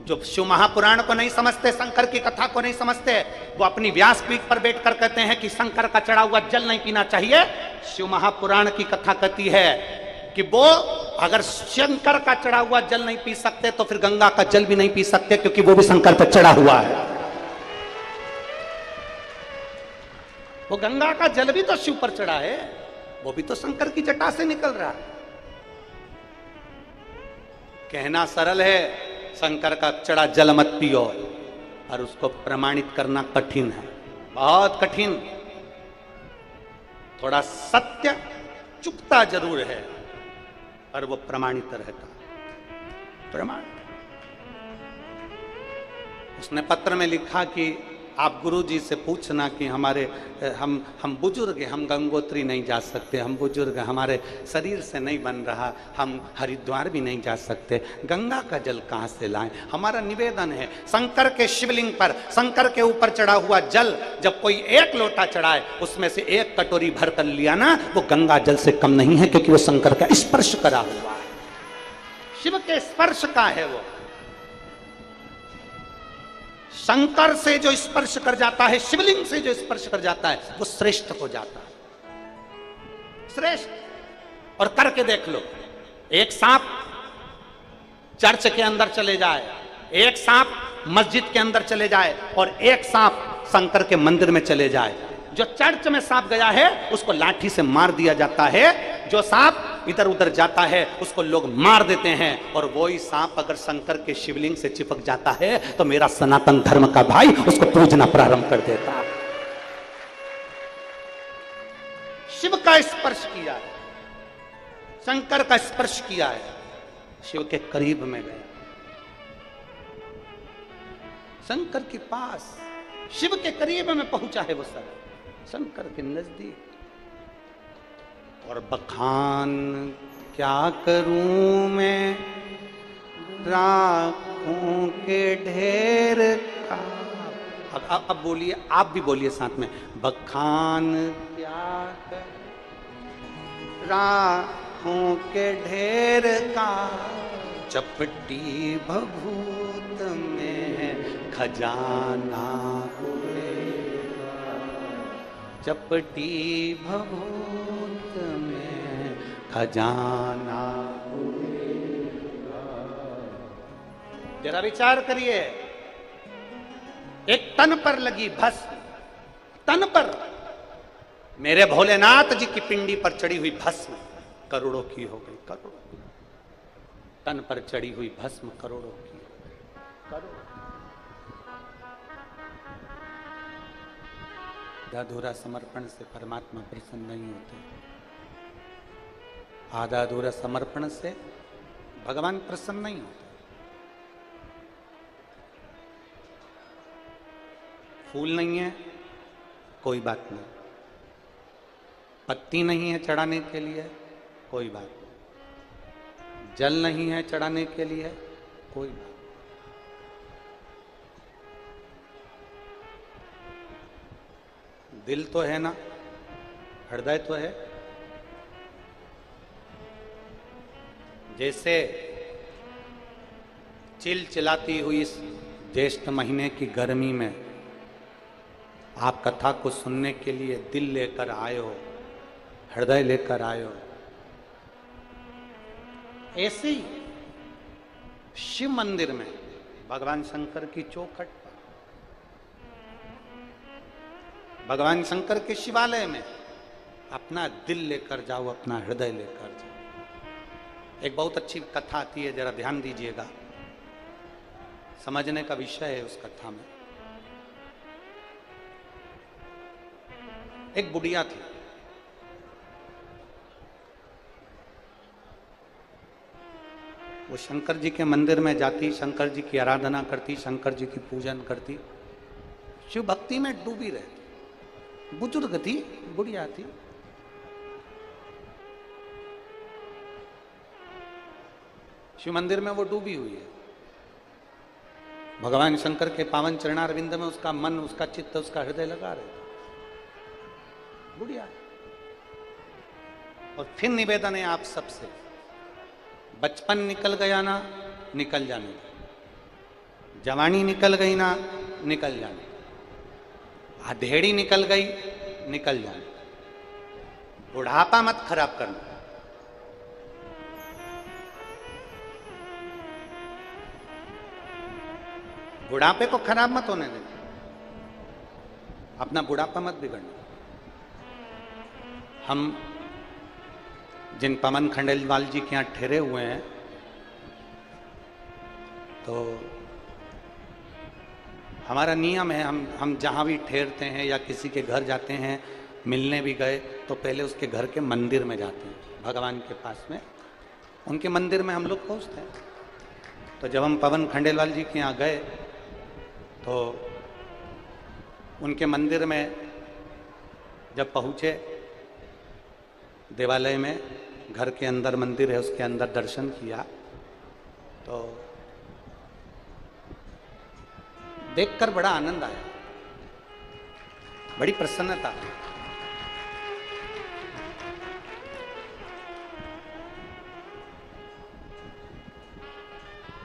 जो शिव महापुराण को नहीं समझते, शंकर की कथा को नहीं समझते, वो अपनी व्यासपीठ पर बैठकर कहते हैं कि शंकर का चढ़ा हुआ जल नहीं पीना चाहिए। शिव महापुराण की कथा कहती है कि वो अगर शंकर का चढ़ा हुआ जल नहीं पी सकते तो फिर गंगा का जल भी नहीं पी सकते, क्योंकि वो भी शंकर पर चढ़ा हुआ है। वो गंगा का जल भी तो शिव पर चढ़ा है, वो भी तो शंकर की जटा से निकल रहा है। कहना सरल है, शंकर का चढ़ा जल मत पियो, और उसको प्रमाणित करना कठिन है, बहुत कठिन। थोड़ा सत्य चुपता जरूर है पर वो प्रमाणित रहता, प्रमाण। उसने पत्र में लिखा कि आप गुरु जी से पूछना कि हम बुजुर्ग हैं, हम गंगोत्री नहीं जा सकते, हम बुजुर्ग, हमारे शरीर से नहीं बन रहा, हम हरिद्वार भी नहीं जा सकते, गंगा का जल कहाँ से लाएं? हमारा निवेदन है, शंकर के शिवलिंग पर, शंकर के ऊपर चढ़ा हुआ जल जब कोई एक लोटा चढ़ाए, उसमें से एक कटोरी भर कर लिया ना, वो गंगा जल से कम नहीं है, क्योंकि वो शंकर का स्पर्श करा हुआ है, शिव के स्पर्श का है। वो शंकर से जो स्पर्श कर जाता है, शिवलिंग से जो स्पर्श कर जाता है, वो श्रेष्ठ हो जाता है। श्रेष्ठ। और करके देख लो, एक सांप चर्च के अंदर चले जाए, एक सांप मस्जिद के अंदर चले जाए और एक सांप शंकर के मंदिर में चले जाए। जो चर्च में सांप गया है उसको लाठी से मार दिया जाता है, जो सांप इधर उधर जाता है उसको लोग मार देते हैं। और वही सांप अगर शंकर के शिवलिंग से चिपक जाता है तो मेरा सनातन धर्म का भाई उसको पूजना प्रारंभ कर देता है। शिव का स्पर्श किया है, शंकर का स्पर्श किया है, शिव के करीब में गया, शंकर के पास, शिव के करीब में पहुंचा है वो सर, शंकर के नजदीक। और बखान क्या करूं मैं राखों के ढेर का। अब बोलिए, आप भी बोलिए साथ में, बखान क्या कर राखों के ढेर का, चपटी भभूत में खजाना हुए, चपटी भभूत में खजाना हुए। जरा विचार करिए, एक तन पर लगी भस्म, तन पर, मेरे भोलेनाथ जी की पिंडी पर चढ़ी हुई भस्म करोड़ों की हो गई, करोड़ों। तन पर चढ़ी हुई भस्म करोड़ों की, करोड़ों। आधा-अधूरा समर्पण से परमात्मा प्रसन्न नहीं होते, आधा-अधूरा समर्पण से भगवान प्रसन्न नहीं होते। फूल नहीं है कोई बात नहीं, पत्ती नहीं है चढ़ाने के लिए कोई बात नहीं, जल नहीं है चढ़ाने के लिए कोई बात नहीं। दिल तो है ना, हृदय तो है। जैसे चिलचिलाती हुई इस ज्येष्ठ महीने की गर्मी में आप कथा को सुनने के लिए दिल लेकर आए हो, हृदय लेकर आए हो, ऐसे ही शिव मंदिर में भगवान शंकर की चौखट पर, भगवान शंकर के शिवालय में अपना दिल लेकर जाओ, अपना हृदय लेकर जाओ। एक बहुत अच्छी कथा आती है, जरा ध्यान दीजिएगा, समझने का विषय है उस कथा में। एक बुढ़िया थी, वो शंकर जी के मंदिर में जाती, शंकर जी की आराधना करती, शंकर जी की पूजन करती, शिव भक्ति में डूबी रहती। बुजुर्ग थी, बुढ़िया थी। शिव मंदिर में वो डूबी हुई है, भगवान शंकर के पावन चरणारविंद में उसका मन, उसका चित्त, उसका हृदय लगा रहे, बुढ़िया। और फिर निवेदन है आप सबसे, बचपन निकल गया ना, निकल जाने दो, जवानी निकल गई ना, निकल जाने, अधेड़ी निकल गई, निकल जाने, बुढ़ापा मत खराब करना। बुढ़ापे को खराब मत होने देना, अपना बुढ़ापा मत बिगड़ना। हम जिन पवन खंडेलवाल जी के यहाँ ठहरे हुए हैं, तो हमारा नियम है, हम जहाँ भी ठहरते हैं या किसी के घर जाते हैं, मिलने भी गए तो पहले उसके घर के मंदिर में जाते हैं, भगवान के पास में, उनके मंदिर में हम लोग पहुँचते हैं। तो जब हम पवन खंडेलवाल जी के यहाँ गए तो उनके मंदिर में जब पहुँचे, देवालय में, घर के अंदर मंदिर है, उसके अंदर दर्शन किया, तो देखकर बड़ा आनंद आया, बड़ी प्रसन्नता।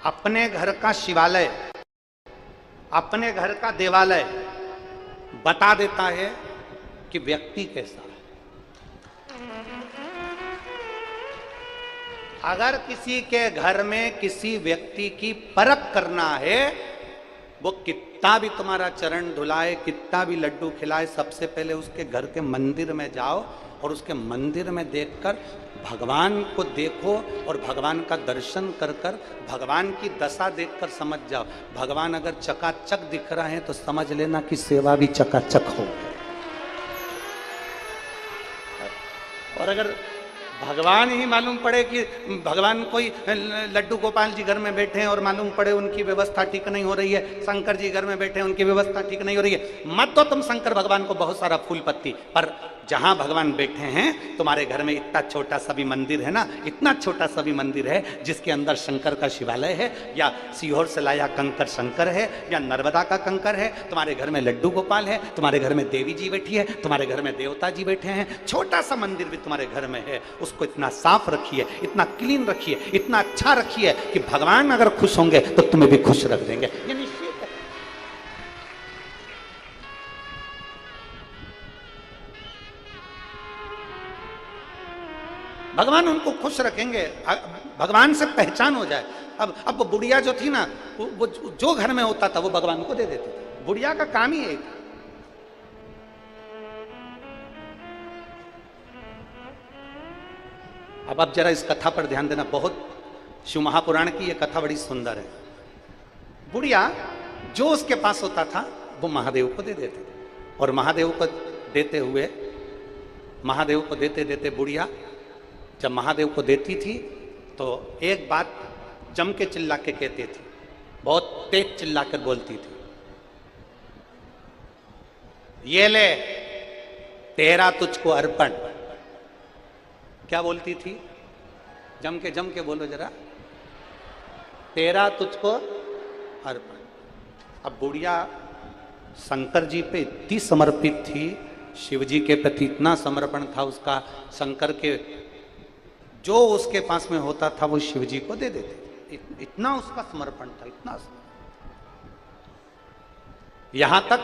अपने घर का शिवालय, अपने घर का देवालय बता देता है कि व्यक्ति कैसा है। अगर किसी के घर में किसी व्यक्ति की परख करना है, वो कितना भी तुम्हारा चरण धुलाए, कितना भी लड्डू खिलाए, सबसे पहले उसके घर के मंदिर में जाओ और उसके मंदिर में देखकर भगवान को देखो और भगवान का दर्शन कर कर भगवान की दशा देखकर समझ जाओ। भगवान अगर चकाचक दिख रहा है तो समझ लेना कि सेवा भी चकाचक हो। और अगर भगवान ही मालूम पड़े कि भगवान कोई लड्डू गोपाल जी घर में बैठे हैं और मालूम पड़े उनकी व्यवस्था ठीक नहीं हो रही है, शंकर जी घर में बैठे हैं उनकी व्यवस्था ठीक नहीं हो रही है, मत दो तुम शंकर भगवान को बहुत सारा फूल पत्ती, पर जहां भगवान बैठे हैं तुम्हारे घर में इतना छोटा सा भी मंदिर है ना, इतना छोटा सा भी मंदिर है जिसके अंदर शंकर का शिवालय है, या सीहोर से लाया कंकर शंकर है, या नर्मदा का कंकर है, तुम्हारे घर में लड्डू गोपाल है, तुम्हारे घर में देवी जी बैठी है, तुम्हारे घर में देवता जी बैठे हैं, छोटा सा मंदिर भी तुम्हारे घर में है, उसको इतना साफ रखिए, इतना क्लीन रखिए, इतना अच्छा रखिए कि भगवान अगर खुश होंगे तो तुम्हें भी खुश रख देंगे। ये निश्चित है। भगवान उनको खुश रखेंगे, भगवान से पहचान हो जाए। अब वो बुढ़िया जो थी ना, वो जो घर में होता था वो भगवान को दे देती थी। बुढ़िया का काम ही एक। अब जरा इस कथा पर ध्यान देना, बहुत शिव महापुराण की ये कथा बड़ी सुंदर है। बुढ़िया जो उसके पास होता था वो महादेव को दे देते थे, और महादेव को देते हुए, महादेव को देते देते बुढ़िया जब महादेव को देती थी तो एक बात जम के चिल्ला के कहती थी, बहुत तेज चिल्ला कर बोलती थी, ये ले तेरा तुझको अर्पण। क्या बोलती थी? जम के बोलो जरा, तेरा तुझको अर्पण। अब बुढ़िया शंकर जी पे इतनी समर्पित थी, शिव जी के प्रति इतना समर्पण था उसका, शंकर के जो उसके पास में होता था वो शिव जी को दे देते, इतना उसका समर्पण था, इतना। यहां तक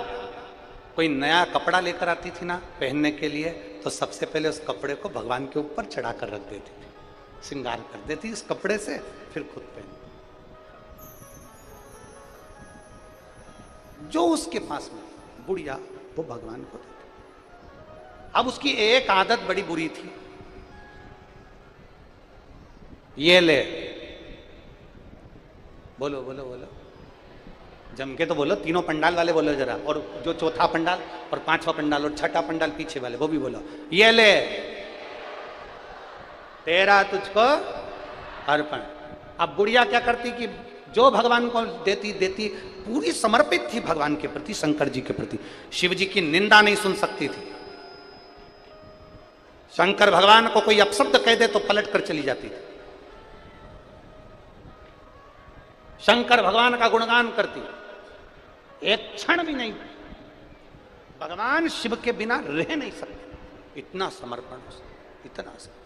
कोई नया कपड़ा लेकर आती थी ना पहनने के लिए, तो सबसे पहले उस कपड़े को भगवान के ऊपर चढ़ा कर रख देती थी, श्रृंगार कर देती इस कपड़े से, फिर खुद पहन। जो उसके पास में बुढ़िया वो भगवान को देती। अब उसकी एक आदत बड़ी बुरी थी, ये ले, बोलो बोलो बोलो, जम के तो बोलो, तीनों पंडाल वाले बोलो जरा, और जो चौथा पंडाल और पांचवा पंडाल और छठा पंडाल पीछे वाले वो भी बोलो, ये ले तेरा तुझको अर्पण। अब बुढ़िया क्या करती कि जो भगवान को देती देती, पूरी समर्पित थी भगवान के प्रति, शंकर जी के प्रति, शिव जी की निंदा नहीं सुन सकती थी। शंकर भगवान को कोई अपशब्द कह दे तो पलट कर चली जाती थी, शंकर भगवान का गुणगान करती, एक क्षण भी नहीं, भगवान शिव के बिना रह नहीं सकते, इतना समर्पण, इतना समर्पण।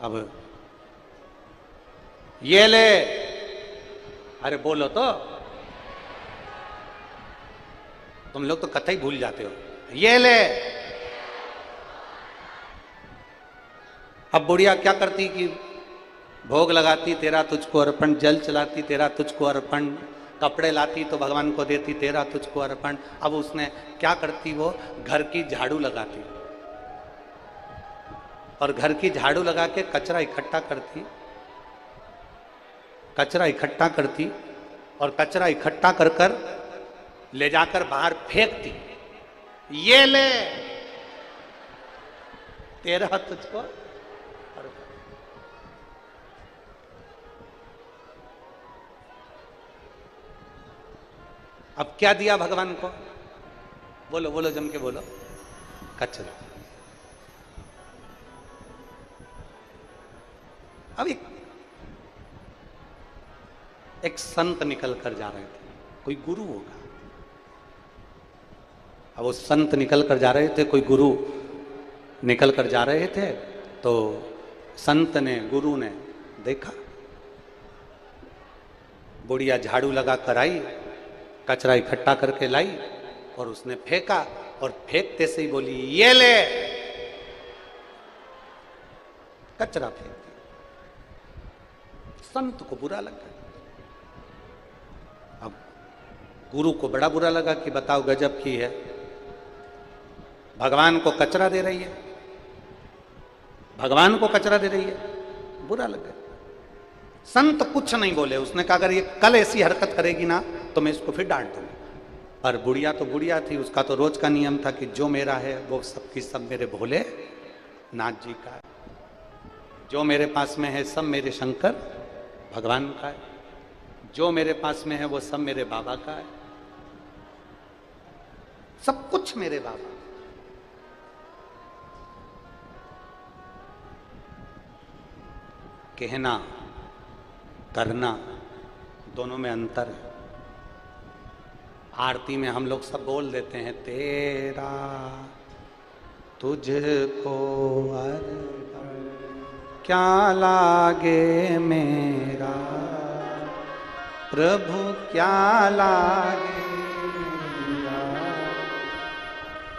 अब ये ले, अरे बोलो तो, तुम लोग तो कथा ही भूल जाते हो, ये ले। अब बुढ़िया क्या करती कि भोग लगाती, तेरा तुझको अर्पण, जल चलाती, तेरा तुझको अर्पण, कपड़े लाती तो भगवान को देती, तेरा तुझको अर्पण। अब उसने क्या करती, वो घर की झाड़ू लगाती और घर की झाड़ू लगा के कचरा इकट्ठा करती, कचरा इकट्ठा करती और कचरा इकट्ठा कर कर ले जाकर बाहर फेंकती, ये ले तेरा तुझको। अब क्या दिया भगवान को? बोलो बोलो, जम के बोलो, कचरा। अब एक संत निकल कर जा रहे थे, कोई गुरु होगा। अब वो संत निकल कर जा रहे थे, कोई गुरु निकल कर जा रहे थे, तो संत ने, गुरु ने देखा बुढ़िया झाड़ू लगा कर आई, कचरा इकट्ठा करके लाई और उसने फेंका, और फेंकते से ही बोली, ये ले। कचरा फेंक दिया। संत को बुरा लगा। अब गुरु को बड़ा बुरा लगा कि बताओ गजब की है, भगवान को कचरा दे रही है, भगवान को कचरा दे रही है, बुरा लगा। संत कुछ नहीं बोले, उसने कहा अगर ये कल ऐसी हरकत करेगी ना तो मैं इसको फिर डांट दूंगा। पर बुढ़िया तो बुढ़िया थी, उसका तो रोज का नियम था कि जो मेरा है वो सबकी सब मेरे भोले नाथ जी का है, जो मेरे पास में है सब मेरे शंकर भगवान का है, जो मेरे पास में है वो सब मेरे बाबा का है, सब कुछ मेरे बाबा। कहना करना दोनों में अंतर है। आरती में हम लोग सब बोल देते हैं तेरा तुझको अर्पण क्या लागे मेरा प्रभु क्या लागे मेरा,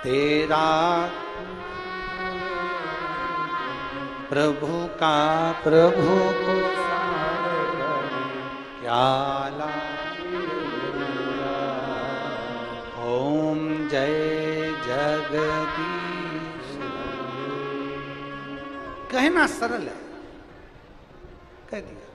तेरा प्रभु का प्रभु को क्या लागे। ओम जय जगदीश। कहना सरल है, कह दिया।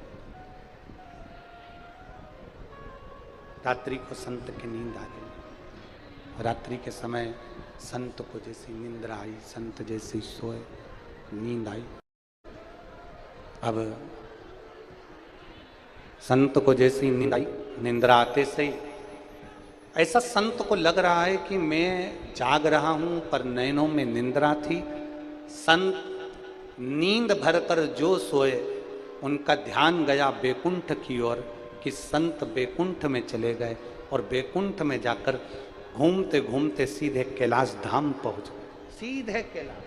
रात्रि को संत की नींद आ गई। रात्रि के समय संत को जैसी नींद आई, संत जैसी सोए, नींद आई। अब संत को जैसी नींद आई, निंद्रा आते से ही ऐसा संत को लग रहा है कि मैं जाग रहा हूं पर नैनों में निंद्रा थी। संत नींद भरकर जो सोए उनका ध्यान गया बैकुंठ की ओर कि संत बैकुंठ में चले गए और बैकुंठ में जाकर घूमते घूमते सीधे कैलाश धाम पहुंच गए। सीधे कैलाश।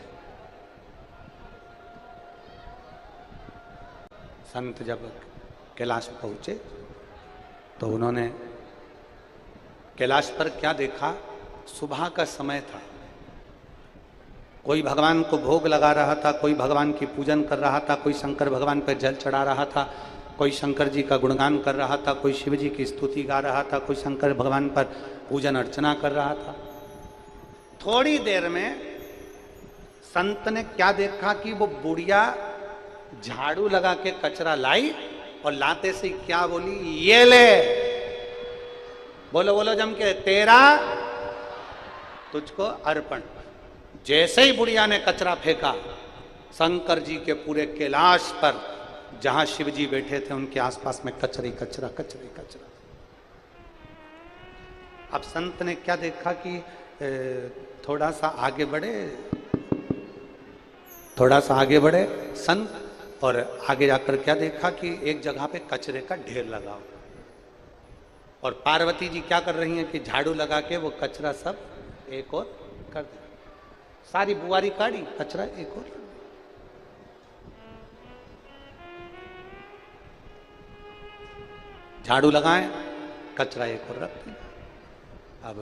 संत जब कैलाश पहुंचे तो उन्होंने कैलाश पर क्या देखा, सुबह का समय था। कोई भगवान को भोग लगा रहा था, कोई भगवान की पूजन कर रहा था, कोई शंकर भगवान पर जल चढ़ा रहा था, कोई शंकर जी का गुणगान कर रहा था, कोई शिव जी की स्तुति गा रहा था, कोई शंकर भगवान पर पूजन अर्चना कर रहा था। थोड़ी देर में संत ने क्या देखा कि वो बुढ़िया झाड़ू लगा के कचरा लाई और लाते से क्या बोली, ये ले, बोलो बोलो जम के, तेरा तुझको अर्पण। जैसे ही बुढ़िया ने कचरा फेंका, शंकर जी के पूरे कैलाश पर जहां शिव जी बैठे थे उनके आसपास में कचरे कचरा कचरे कचरा। अब संत ने क्या देखा कि थोड़ा सा आगे बढ़े, थोड़ा सा आगे बढ़े संत, और आगे जाकर क्या देखा कि एक जगह पे कचरे का ढेर लगा हुआ और पार्वती जी क्या कर रही हैं कि झाड़ू लगा के वो कचरा सब एक और कर दे। सारी बुआरी काढ़ी, कचरा एक और। झाड़ू लगाएं, कचरा एक और रख दें। अब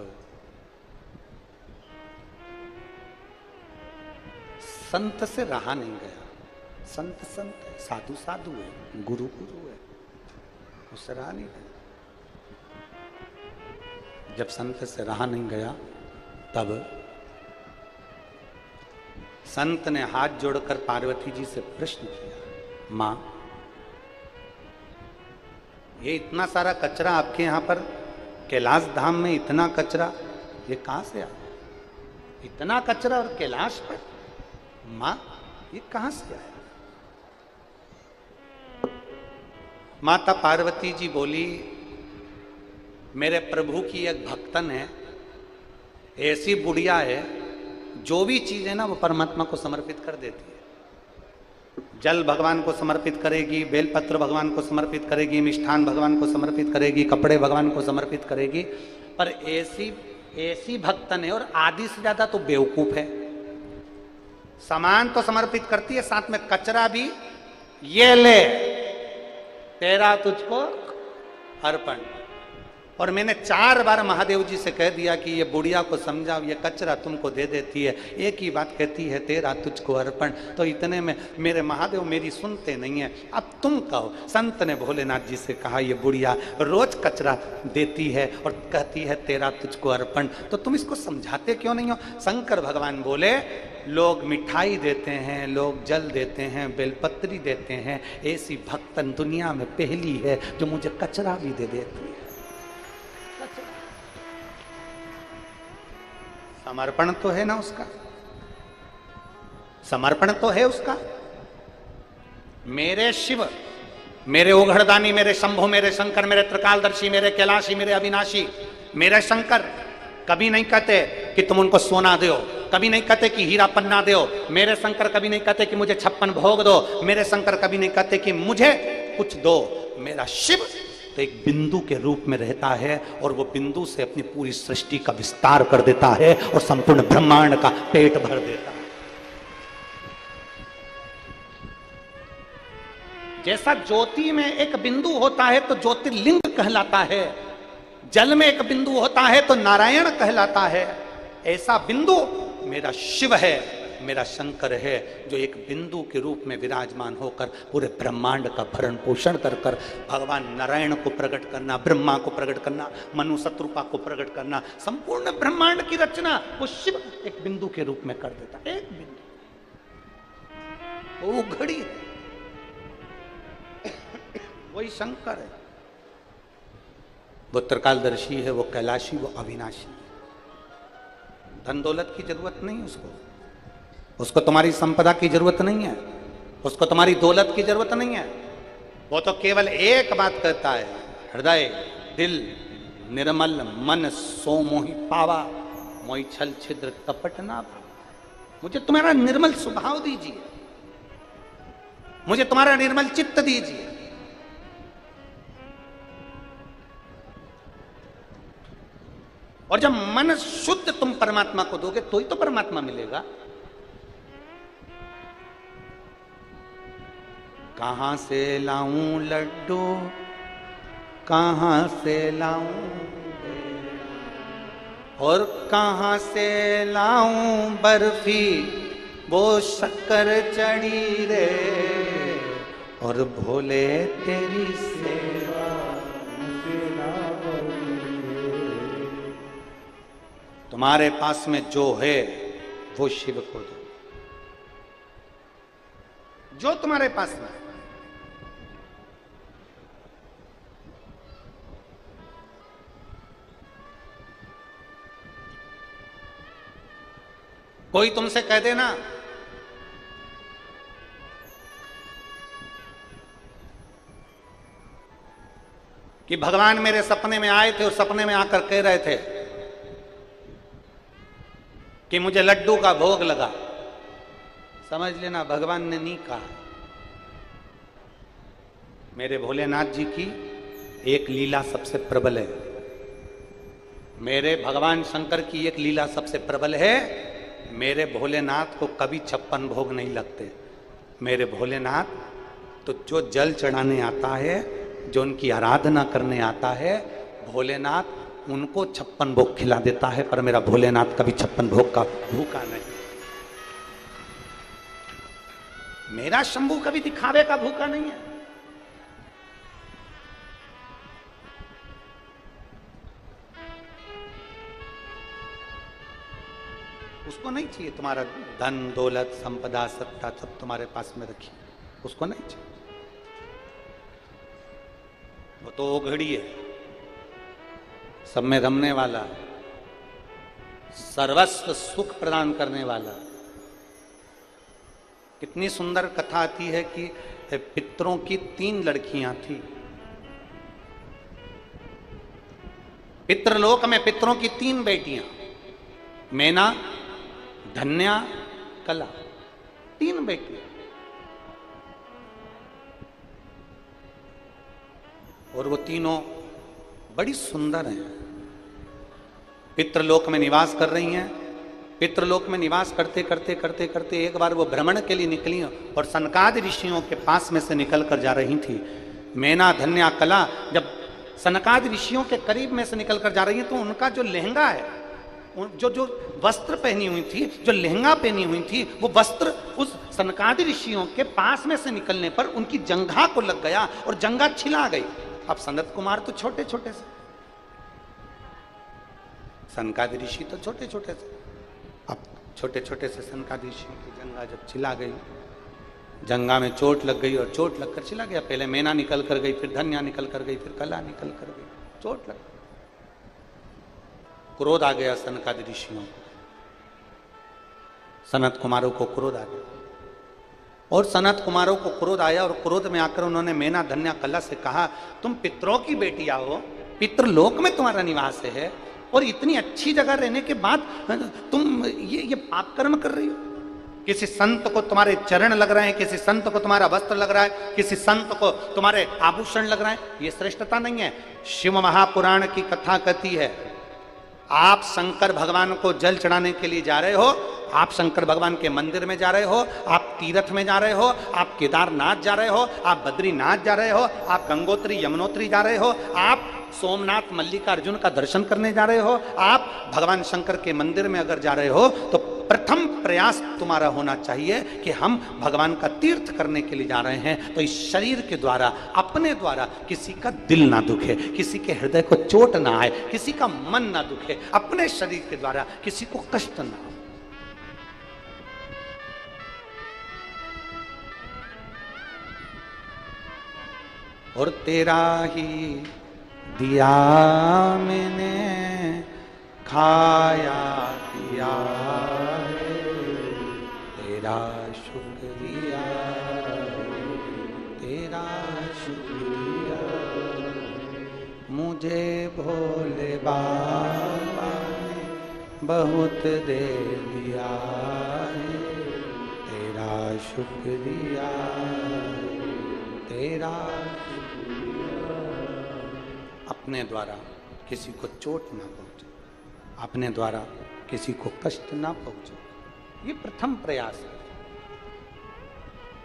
संत से रहा नहीं गया। संत संत है, साधु साधु है, गुरु गुरु है, उससे रहा नहीं गया। जब संत से रहा नहीं गया तब संत ने हाथ जोड़कर पार्वती जी से प्रश्न किया, मां ये इतना सारा कचरा आपके यहां पर कैलाश धाम में, इतना कचरा ये कहां से आया? इतना कचरा और कैलाश पर, मां ये कहां से आया? माता पार्वती जी बोली, मेरे प्रभु की एक भक्तन है, ऐसी बुढ़िया है, जो भी चीज है ना वो परमात्मा को समर्पित कर देती है। जल भगवान को समर्पित करेगी, बेलपत्र भगवान को समर्पित करेगी, मिष्ठान भगवान को समर्पित करेगी, कपड़े भगवान को समर्पित करेगी, पर ऐसी भक्तन है और आदि से ज्यादा तो बेवकूफ है। सामान तो समर्पित करती है, साथ में कचरा भी, ये ले तेरा तुझको अर्पण। और मैंने 4 बार महादेव जी से कह दिया कि ये बुढ़िया को समझाओ, ये कचरा तुमको दे देती है, एक ही बात कहती है तेरा तुझको अर्पण। तो इतने में मेरे महादेव मेरी सुनते नहीं है। अब तुम कहो। संत ने भोलेनाथ जी से कहा ये बुढ़िया रोज कचरा देती है और कहती है तेरा तुझको अर्पण, तो तुम इसको समझाते क्यों नहीं हो? शंकर भगवान बोले लोग मिठाई देते हैं, लोग जल देते हैं, बेलपत्री देते हैं, ऐसी भक्तन दुनिया में पहली है जो मुझे कचरा भी दे देती है। समर्पण तो है ना उसका, समर्पण तो है उसका। मेरे शिव, मेरे ओघड़दानी, मेरे शंभु, मेरे शंकर, मेरे त्रिकालदर्शी, मेरे कैलाशी, मेरे अविनाशी, मेरे शंकर कभी नहीं कहते कि तुम उनको सोना दो, कभी नहीं कहते कि हीरा पन्ना दो। मेरे शंकर कभी नहीं कहते कि मुझे 56 भोग दो। मेरे शंकर कभी नहीं कहते कि मुझे कुछ दो। मेरा शिव तो एक बिंदु के रूप में रहता है और वो बिंदु से अपनी पूरी सृष्टि का विस्तार कर देता है और संपूर्ण ब्रह्मांड का पेट भर देता है। जैसा ज्योति में एक बिंदु होता है तो ज्योतिर्लिंग कहलाता है, जल में एक बिंदु होता है तो नारायण कहलाता है, ऐसा बिंदु मेरा शिव है, मेरा शंकर है, जो एक बिंदु के रूप में विराजमान होकर पूरे ब्रह्मांड का भरण पोषण कर कर भगवान नारायण को प्रकट करना, ब्रह्मा को प्रकट करना, मनु शत्रुपा को प्रकट करना, संपूर्ण ब्रह्मांड की रचना वो शिव एक बिंदु के रूप में कर देता। एक बिंदु वो घड़ी है, वही शंकर है, वो त्रिकालदर्शी है, वो कैलाशी, वो अविनाशी। धन दौलत की जरूरत नहीं उसको, उसको तुम्हारी संपदा की जरूरत नहीं है, उसको तुम्हारी दौलत की जरूरत नहीं है। वो तो केवल एक बात कहता है, हृदय दिल निर्मल मन सो मोहि पावा, मोहि छल छिद्र कपट ना पावा। मुझे तुम्हारा निर्मल स्वभाव दीजिए, मुझे तुम्हारा निर्मल चित्त दीजिए। और जब मन शुद्ध तुम परमात्मा को दोगे तो ही तो परमात्मा मिलेगा। कहां से लाऊं लड्डू, कहां से लाऊं, और कहां से लाऊं बर्फी, वो शक्कर चढ़ी रे, और भोले तेरी सेवा तुम्हारे पास में जो है वो शिव को दो, जो तुम्हारे पास में। कोई तुमसे कह देना कि भगवान मेरे सपने में आए थे और सपने में आकर कह रहे थे कि मुझे लड्डू का भोग लगा, समझ लेना भगवान ने नहीं कहा। मेरे भोलेनाथ जी की एक लीला सबसे प्रबल है, मेरे भगवान शंकर की एक लीला सबसे प्रबल है। मेरे भोलेनाथ को कभी 56 भोग नहीं लगते। मेरे भोलेनाथ तो जो जल चढ़ाने आता है, जो उनकी आराधना करने आता है, भोलेनाथ उनको 56 भोग खिला देता है, पर मेरा भोलेनाथ कभी 56 भोग का भूखा नहीं। मेरा शंभू कभी दिखावे का भूखा नहीं है। उसको नहीं चाहिए तुम्हारा धन दौलत संपदा सत्ता सब तुम्हारे पास में रखी, उसको नहीं चाहिए। वो तो ओघड़ी है, सब में रमने वाला, सर्वस्व सुख प्रदान करने वाला। कितनी सुंदर कथा आती है कि पितरों की 3 लड़कियां थी। पितृलोक में पितरों की 3 बेटियां, मैना, धन्या, कला, 3 बेटियां। और वो तीनों बड़ी सुंदर हैं, पितृलोक में निवास कर रही हैं। पितृलोक में निवास करते करते करते करते एक बार वो भ्रमण के लिए निकली और सनकादि ऋषियों के पास में से निकल कर जा रही थी। मैना, धन्या, कला जब सनकादि ऋषियों के करीब में से निकल कर जा रही हैं, तो उनका जो लहंगा है, जो जो वस्त्र पहनी हुई थी, जो लहंगा पहनी हुई थी, वो वस्त्र उस सनकादि ऋषियों के पास में से निकलने पर उनकी जंघा को लग गया और जंघा छिला गई। अब सनत कुमार तो छोटे छोटे से, सनकादि ऋषि तो छोटे छोटे से, अब छोटे छोटे से सनकादि ऋषियों की जंघा जब छिला गई, जंघा में चोट लग गई और चोट लगकर छिला गया। पहले मैना निकल कर गई, फिर धन्या निकल कर गई, फिर कला निकल कर गई, चोट लग गई। क्रोध आ गया सनकादि ऋषियों को, सनत कुमारों को क्रोध आ गया, और सनत कुमारों को क्रोध आया और क्रोध में आकर उन्होंने मैना धन्या कला से कहा, तुम पितरों की बेटियां हो, पितृलोक में तुम्हारा निवास है, और इतनी अच्छी जगह रहने के बाद तुम ये पाप कर्म कर रही हो। किसी संत को तुम्हारे चरण लग रहे हैं, किसी संत को तुम्हारा वस्त्र लग रहा है, किसी संत को तुम्हारे आभूषण लग रहे हैं, ये श्रेष्ठता नहीं है। शिव महापुराण की कथा कहती है, आप शंकर भगवान को जल चढ़ाने के लिए जा रहे हो, आप शंकर भगवान के मंदिर में जा रहे हो, आप तीर्थ में जा रहे हो, आप केदारनाथ जा रहे हो, आप बद्रीनाथ जा रहे हो, आप गंगोत्री यमुनोत्री जा रहे हो, आप सोमनाथ मल्लिकार्जुन का दर्शन करने जा रहे हो, आप भगवान शंकर के मंदिर में अगर जा रहे हो, तो प्रथम प्रयास तुम्हारा होना चाहिए कि हम भगवान का तीर्थ करने के लिए जा रहे हैं, तो इस शरीर के द्वारा, अपने द्वारा किसी का दिल ना दुखे, किसी के हृदय को चोट ना आए, किसी का मन ना दुखे, अपने शरीर के द्वारा किसी को कष्ट ना हो। और तेरा ही दिया मैंने खाया पिया है, तेरा शुक्रिया, तेरा शुक्रिया, मुझे भोले बाबा ने बहुत दे दिया है, तेरा शुक्रिया, तेरा अपने द्वारा किसी को चोट ना पहुंचे, अपने द्वारा किसी को कष्ट ना पहुंचे, ये प्रथम प्रयास है।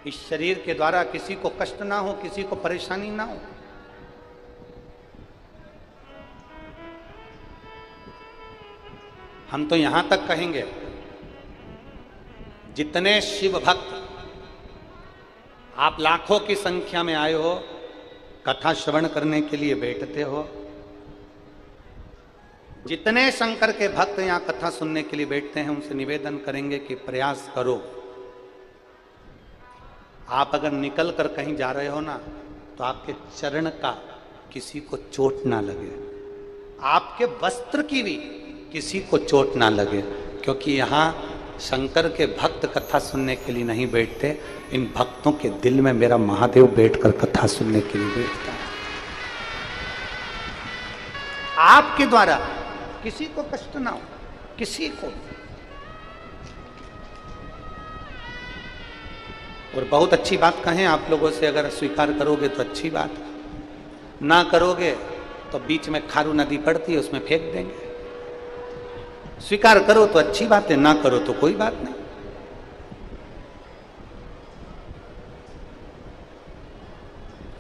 इस शरीर के द्वारा किसी को कष्ट ना हो, किसी को परेशानी ना हो। हम तो यहां तक कहेंगे, जितने शिव भक्त आप लाखों की संख्या में आए हो, कथा श्रवण करने के लिए बैठते हो, जितने शंकर के भक्त यहां कथा सुनने के लिए बैठते हैं, उनसे निवेदन करेंगे कि प्रयास करो, आप अगर निकल कर कहीं जा रहे हो ना, तो आपके चरण का किसी को चोट ना लगे, आपके वस्त्र की भी किसी को चोट ना लगे, क्योंकि यहां शंकर के भक्त कथा सुनने के लिए नहीं बैठते, इन भक्तों के दिल में मेरा महादेव बैठकर कथा सुनने के लिए बैठता है। आपके द्वारा किसी को कष्ट ना हो, किसी को। और बहुत अच्छी बात कहें आप लोगों से, अगर स्वीकार करोगे तो अच्छी बात, ना करोगे तो बीच में खारू नदी पड़ती है, उसमें फेंक देंगे। स्वीकार करो तो अच्छी बात है, ना करो तो कोई बात नहीं।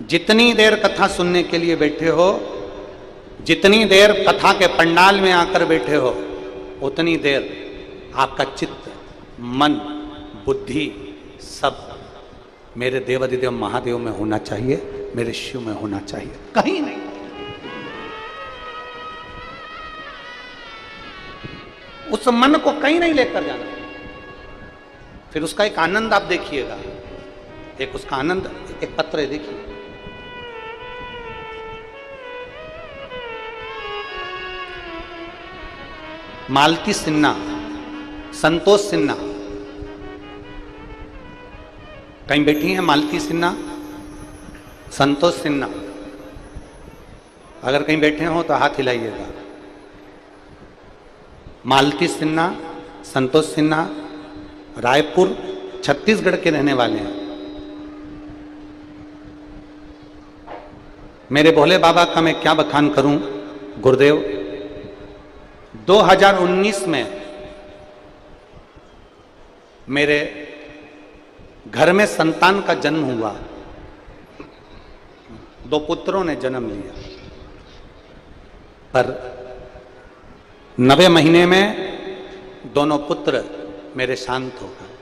जितनी देर कथा सुनने के लिए बैठे हो, जितनी देर कथा के पंडाल में आकर बैठे हो, उतनी देर आपका चित्त, मन, बुद्धि सब मेरे देवाधिदेव महादेव में होना चाहिए, मेरे शिव में होना चाहिए, कहीं नहीं। उस मन को कहीं नहीं लेकर जाना। फिर उसका एक आनंद आप देखिएगा, एक उसका आनंद, एक पत्र है, देखिए, मालती सिन्हा, संतोष सिन्हा, कहीं बैठी हैं मालती सिन्हा, संतोष सिन्हा, अगर कहीं बैठे हो तो हाथ हिलाइएगा। मालती सिन्हा, संतोष सिन्हा रायपुर छत्तीसगढ़ के रहने वाले हैं। मेरे भोले बाबा का मैं क्या बखान करूं गुरुदेव। 2019 में मेरे घर में संतान का जन्म हुआ, 2 पुत्रों ने जन्म लिया। पर 9वें महीने में दोनों पुत्र मेरे शांत हो गए।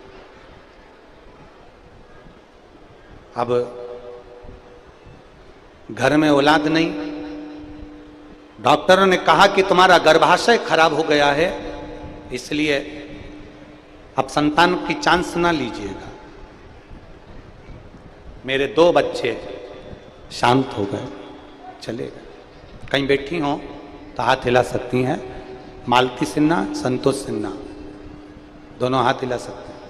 अब घर में औलाद नहीं, डॉक्टरों ने कहा कि तुम्हारा गर्भाशय खराब हो गया है, इसलिए अब संतान की चांस ना लीजिएगा। मेरे 2 बच्चे शांत हो गए, चले गए। कहीं बैठी हो तो हाथ हिला सकती हैं, मालती सिन्हा, संतोष सिन्हा, दोनों हाथ हिला सकते हैं।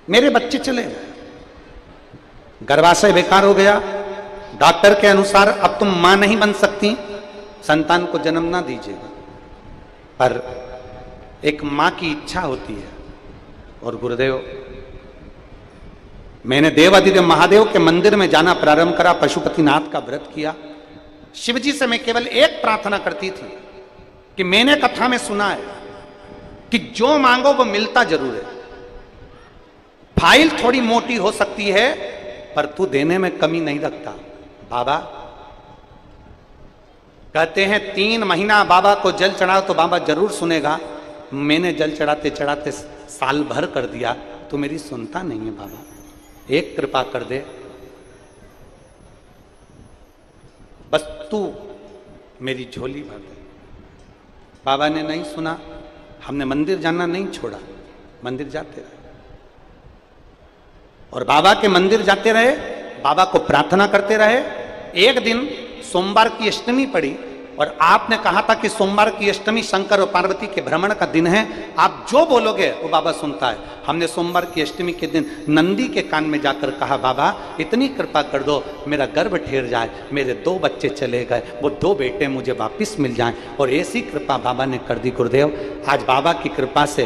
मेरे बच्चे चले गए, गर्भाशय बेकार हो गया। डॉक्टर के अनुसार अब तुम मां नहीं बन सकती, संतान को जन्म ना दीजिएगा। पर एक मां की इच्छा होती है। और गुरुदेव, मैंने देवाधिदेव महादेव के मंदिर में जाना प्रारंभ करा, पशुपतिनाथ का व्रत किया। शिव जी से मैं केवल एक प्रार्थना करती थी कि मैंने कथा में सुना है कि जो मांगो वो मिलता जरूर है। फाइल थोड़ी मोटी हो सकती है पर तू देने में कमी नहीं रखता। बाबा कहते हैं 3 महीना बाबा को जल चढ़ाओ तो बाबा जरूर सुनेगा। मैंने जल चढ़ाते चढ़ाते साल भर कर दिया तो मेरी सुनता नहीं है। बाबा एक कृपा कर दे, बस तू मेरी झोली भर दे। बाबा ने नहीं सुना, हमने मंदिर जाना नहीं छोड़ा, मंदिर जाते रहे। और बाबा के मंदिर जाते रहे, बाबा को प्रार्थना करते रहे। एक दिन सोमवार की अष्टमी पड़ी और आपने कहा था कि सोमवार की अष्टमी शंकर और पार्वती के भ्रमण का दिन है, आप जो बोलोगे वो बाबा सुनता है। हमने सोमवार की अष्टमी के दिन नंदी के कान में जाकर कहा, बाबा इतनी कृपा कर दो मेरा गर्भ ठेर जाए, मेरे 2 बच्चे चले गए, वो 2 बेटे मुझे वापिस मिल जाएं। और ऐसी कृपा बाबा ने कर दी। गुरुदेव, आज बाबा की कृपा से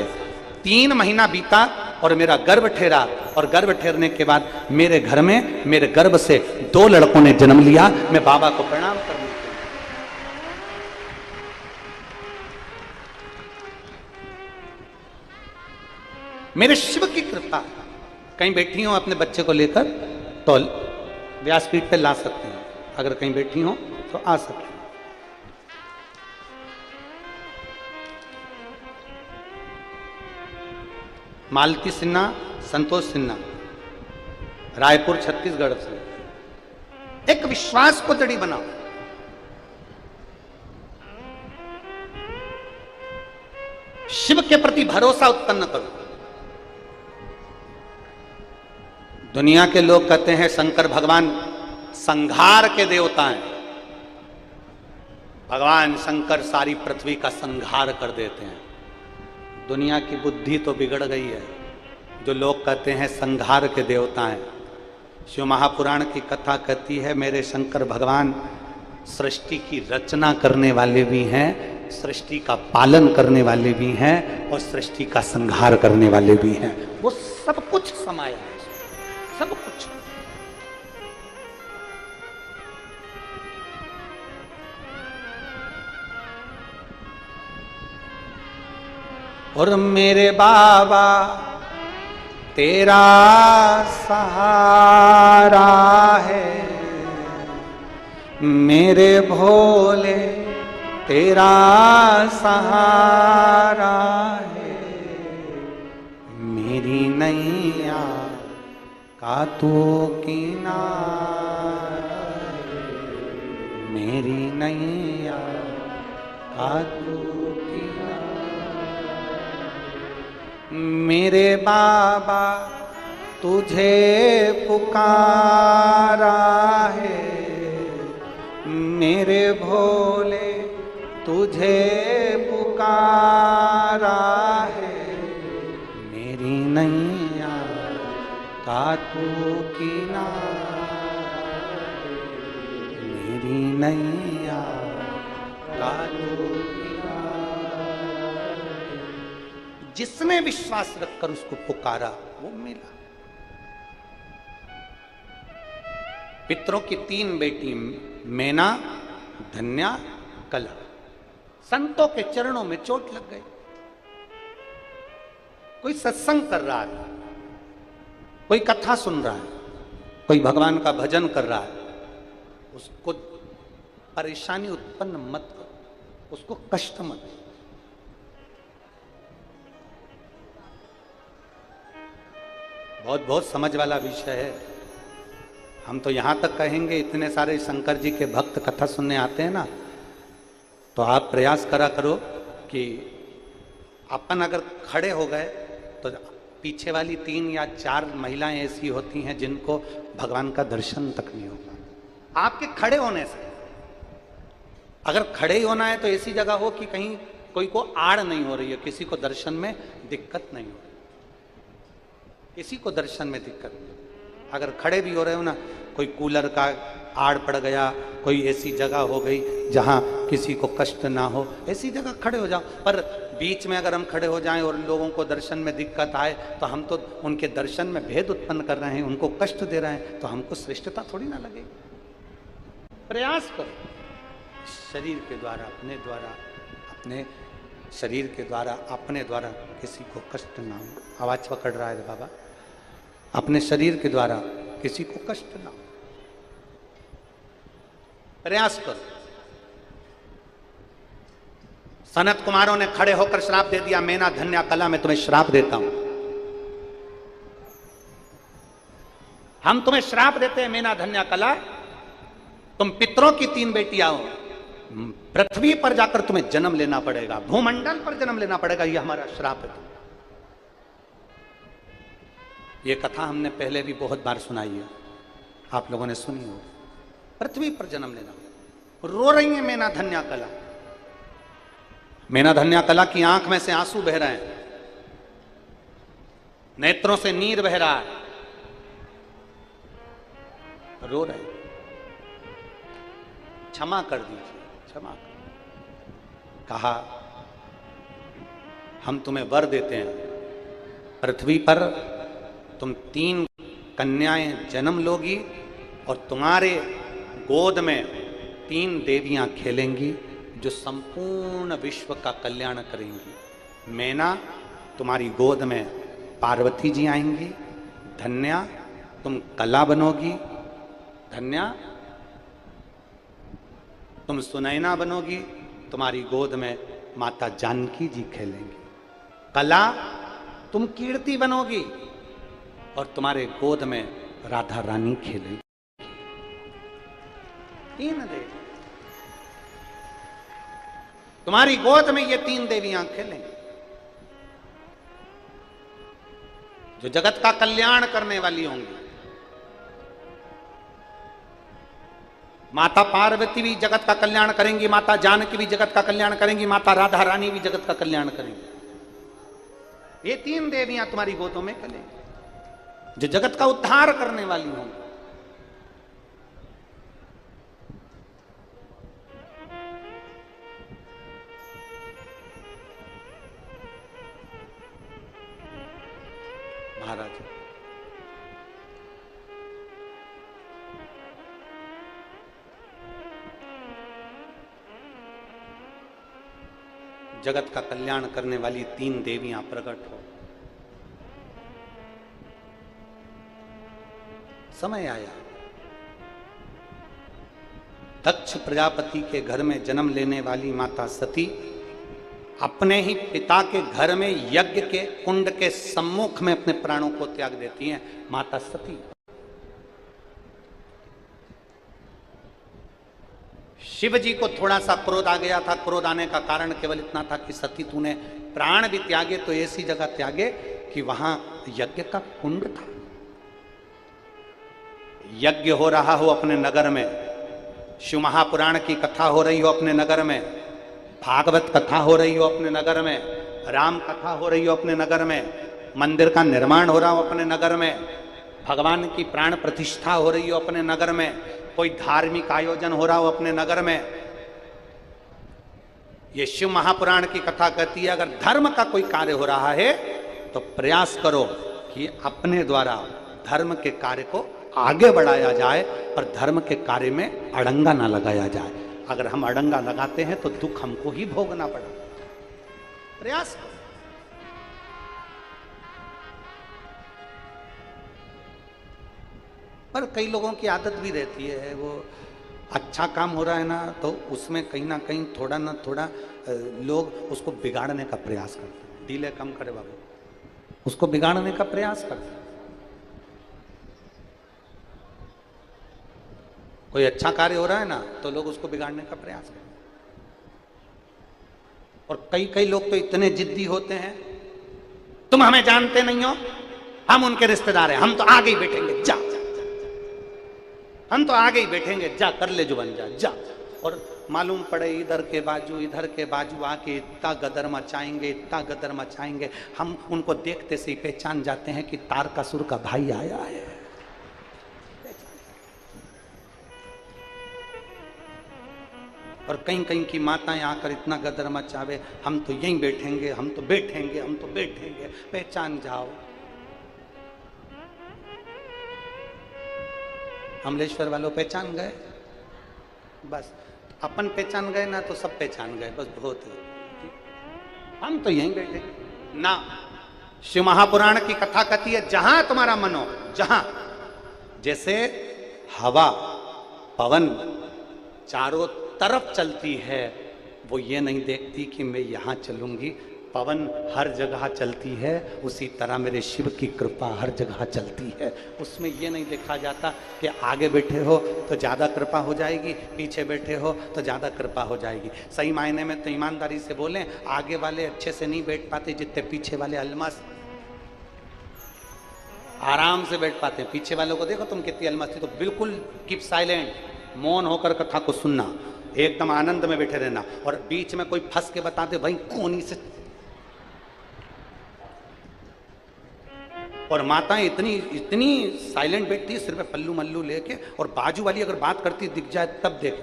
3 महीना बीता और मेरा गर्भ ठेरा। और गर्भ ठेरने के बाद मेरे घर में मेरे गर्भ से 2 लड़कों ने जन्म लिया। मैं बाबा को प्रणाम करने के लिए, मेरे शिव की कृपा। कहीं बैठी हो अपने बच्चे को लेकर तो व्यासपीठ पे ला सकते हैं, अगर कहीं बैठी हो तो आ सकते हैं। मालती सिन्हा, संतोष सिन्हा, रायपुर छत्तीसगढ़ से। एक विश्वास को जड़ी बनाओ। शिव के प्रति भरोसा उत्पन्न करो। दुनिया के लोग कहते हैं शंकर भगवान संहार के देवता हैं। भगवान शंकर सारी पृथ्वी का संहार कर देते हैं। दुनिया की बुद्धि तो बिगड़ गई है। जो लोग कहते हैं संहार के देवता हैं, शिव महापुराण की कथा कहती है मेरे शंकर भगवान सृष्टि की रचना करने वाले भी हैं, सृष्टि का पालन करने वाले भी हैं और सृष्टि का संहार करने वाले भी हैं। वो सब कुछ समाया है, सब कुछ। और मेरे बाबा तेरा सहारा है, मेरे भोले तेरा सहारा है, मेरी नैया का तू किनारा है, मेरी नैया का तू किनारा। मेरे बाबा तुझे पुकारा है, मेरे भोले तुझे पुकारा है, मेरी नैया का तू किनारा, मेरी नैया का तू। जिसने विश्वास रखकर उसको पुकारा वो मिला। पितरों की 3 बेटी मैना, धन्या, कला, संतों के चरणों में चोट लग गई। कोई सत्संग कर रहा है, कोई कथा सुन रहा है, कोई भगवान का भजन कर रहा है, उसको परेशानी उत्पन्न मत करो, उसको कष्ट मत दो। बहुत बहुत समझ वाला विषय है। हम तो यहां तक कहेंगे, इतने सारे शंकर जी के भक्त कथा सुनने आते हैं ना, तो आप प्रयास करा करो कि अपन अगर खड़े हो गए तो पीछे वाली 3 या 4 महिलाएं ऐसी होती हैं जिनको भगवान का दर्शन तक नहीं होगा आपके खड़े होने से। अगर खड़े ही होना है तो ऐसी जगह हो कि कहीं कोई को आड़ नहीं हो रही है, किसी को दर्शन में दिक्कत नहीं हो रही, किसी को दर्शन में दिक्कत नहीं। अगर खड़े भी हो रहे हो ना, कोई कूलर का आड़ पड़ गया, कोई ऐसी जगह हो गई जहां किसी को कष्ट ना हो, ऐसी जगह खड़े हो जाओ। पर बीच में अगर हम खड़े हो जाएं और लोगों को दर्शन में दिक्कत आए तो हम तो उनके दर्शन में भेद उत्पन्न कर रहे हैं, उनको कष्ट दे रहे हैं, तो हमको श्रेष्ठता थोड़ी ना लगेगी। प्रयास करो शरीर के द्वारा, अपने शरीर के द्वारा, अपने द्वारा किसी को कष्ट ना हो। आवाज पकड़ रहा है बाबा, अपने शरीर के द्वारा किसी को कष्ट ना हो, प्रयास करो। सनत कुमारों ने खड़े होकर श्राप दे दिया, मैना धन्या कला मैं तुम्हें श्राप देता हूं। हम तुम्हें श्राप देते हैं मैना धन्या कला, तुम पितरों की 3 बेटियां हो, पृथ्वी पर जाकर तुम्हें जन्म लेना पड़ेगा, भूमंडल पर जन्म लेना पड़ेगा, यह हमारा श्राप है। यह कथा हमने पहले भी बहुत बार सुनाई है, आप लोगों ने सुनी हो। पृथ्वी पर जन्म लेना, रो रही है मैना धन्या कला। मैना धन्या कला की आंख में से आंसू बह रहे हैं, नेत्रों से नीर बह रहा है, रो रहे। क्षमा कर दीजिए, क्षमा कर। कहा हम तुम्हें वर देते हैं, पृथ्वी पर तुम 3 कन्याएं जन्म लोगी और तुम्हारे गोद में 3 देवियां खेलेंगी जो संपूर्ण विश्व का कल्याण करेंगी। मैना तुम्हारी गोद में पार्वती जी आएंगी, धन्या तुम कला बनोगी, धन्या तुम सुनैना बनोगी, तुम्हारी गोद में माता जानकी जी खेलेंगी। कला तुम कीर्ति बनोगी और तुम्हारे गोद में राधा रानी खेलेगी। 3 देवी तुम्हारी गोद में, ये 3 देवियां खेलेंगी जो जगत का कल्याण करने वाली होंगी। माता पार्वती भी जगत का कल्याण करेंगी, माता जानकी भी जगत का कल्याण करेंगी, माता राधा रानी भी जगत का कल्याण करेंगी। ये 3 देवियां तुम्हारी गोदों में खेलेंगी जो जगत का उद्धार करने वाली होंगी। महाराज जगत का कल्याण करने वाली 3 देवियां प्रकट हो। समय आया, दक्ष प्रजापति के घर में जन्म लेने वाली माता सती अपने ही पिता के घर में यज्ञ के कुंड के सम्मुख में अपने प्राणों को त्याग देती हैं। माता सती, शिव जी को थोड़ा सा क्रोध आ गया था। क्रोध आने का कारण केवल इतना था कि सती तूने प्राण भी त्यागे तो ऐसी जगह त्यागे कि वहां यज्ञ का कुंड था, यज्ञ हो रहा हो अपने नगर में, शिव महापुराण की कथा हो रही हो अपने नगर में, भागवत कथा हो रही हो अपने नगर में, राम कथा हो रही हो अपने नगर में, मंदिर का निर्माण हो रहा हो अपने नगर में, भगवान की प्राण प्रतिष्ठा हो रही हो अपने नगर में, कोई धार्मिक आयोजन हो रहा हो अपने नगर में। ये शिव महापुराण की कथा कहती है अगर धर्म का कोई कार्य हो रहा है तो प्रयास करो कि अपने द्वारा धर्म के कार्य को आगे बढ़ाया जाए, पर धर्म के कार्य में अड़ंगा ना लगाया जाए। अगर हम अड़ंगा लगाते हैं तो दुख हमको ही भोगना पड़ा। प्रयास करो। पर कई लोगों की आदत भी रहती है, वो अच्छा काम हो रहा है ना, तो उसमें कहीं ना कहीं थोड़ा ना थोड़ा लोग उसको बिगाड़ने का प्रयास करते हैं। डीले कम करे बाबू, उसको बिगाड़ने का प्रयास करते हैं। कोई अच्छा कार्य हो रहा है ना, तो लोग उसको बिगाड़ने का प्रयास करते हैं। और कई कई लोग तो इतने जिद्दी होते हैं, तुम हमें जानते नहीं हो, हम उनके रिश्तेदार हैं, हम तो आगे ही बैठेंगे, जा हम तो आगे ही बैठेंगे, जा कर ले जो बन जा। और मालूम पड़े इधर के बाजू आके इतना गदर मचाएंगे, इतना गदर मचाएंगे, हम उनको देखते से ही पहचान जाते हैं कि तारकासुर का भाई आया है। और कहीं कहीं की माताएं आकर इतना गदर मचावे, हम तो यहीं बैठेंगे, हम तो बैठेंगे, हम तो बैठेंगे, पहचान जाओ। अमलेश्वर वालों पहचान गए, बस अपन पहचान गए ना तो सब पहचान गए, बस बहुत है, हम तो यहीं बैठे ना। शिव महापुराण की कथा कहती है, जहां तुम्हारा मन हो, जहां, जैसे हवा पवन चारों तरफ चलती है, वो ये नहीं देखती कि मैं यहां चलूंगी, पवन हर जगह चलती है, उसी तरह मेरे शिव की कृपा हर जगह चलती है। उसमें ये नहीं देखा जाता कि आगे बैठे हो तो ज़्यादा कृपा हो जाएगी, पीछे बैठे हो तो ज़्यादा कृपा हो जाएगी। सही मायने में तो ईमानदारी से बोलें, आगे वाले अच्छे से नहीं बैठ पाते जितने पीछे वाले अलमस्त आराम से बैठ पाते हैं। पीछे वालों को देखो तुम कितनी अलमस्ती, तो बिल्कुल कीप साइलेंट, मौन होकर कथा को सुनना, एकदम आनंद में बैठे रहना। और बीच में कोई फंस के बताते भाई कोनी से, और माताएं इतनी साइलेंट बैठती है, सिर पे पल्लू मल्लू लेके, और बाजू वाली अगर बात करती दिख जाए तब देख।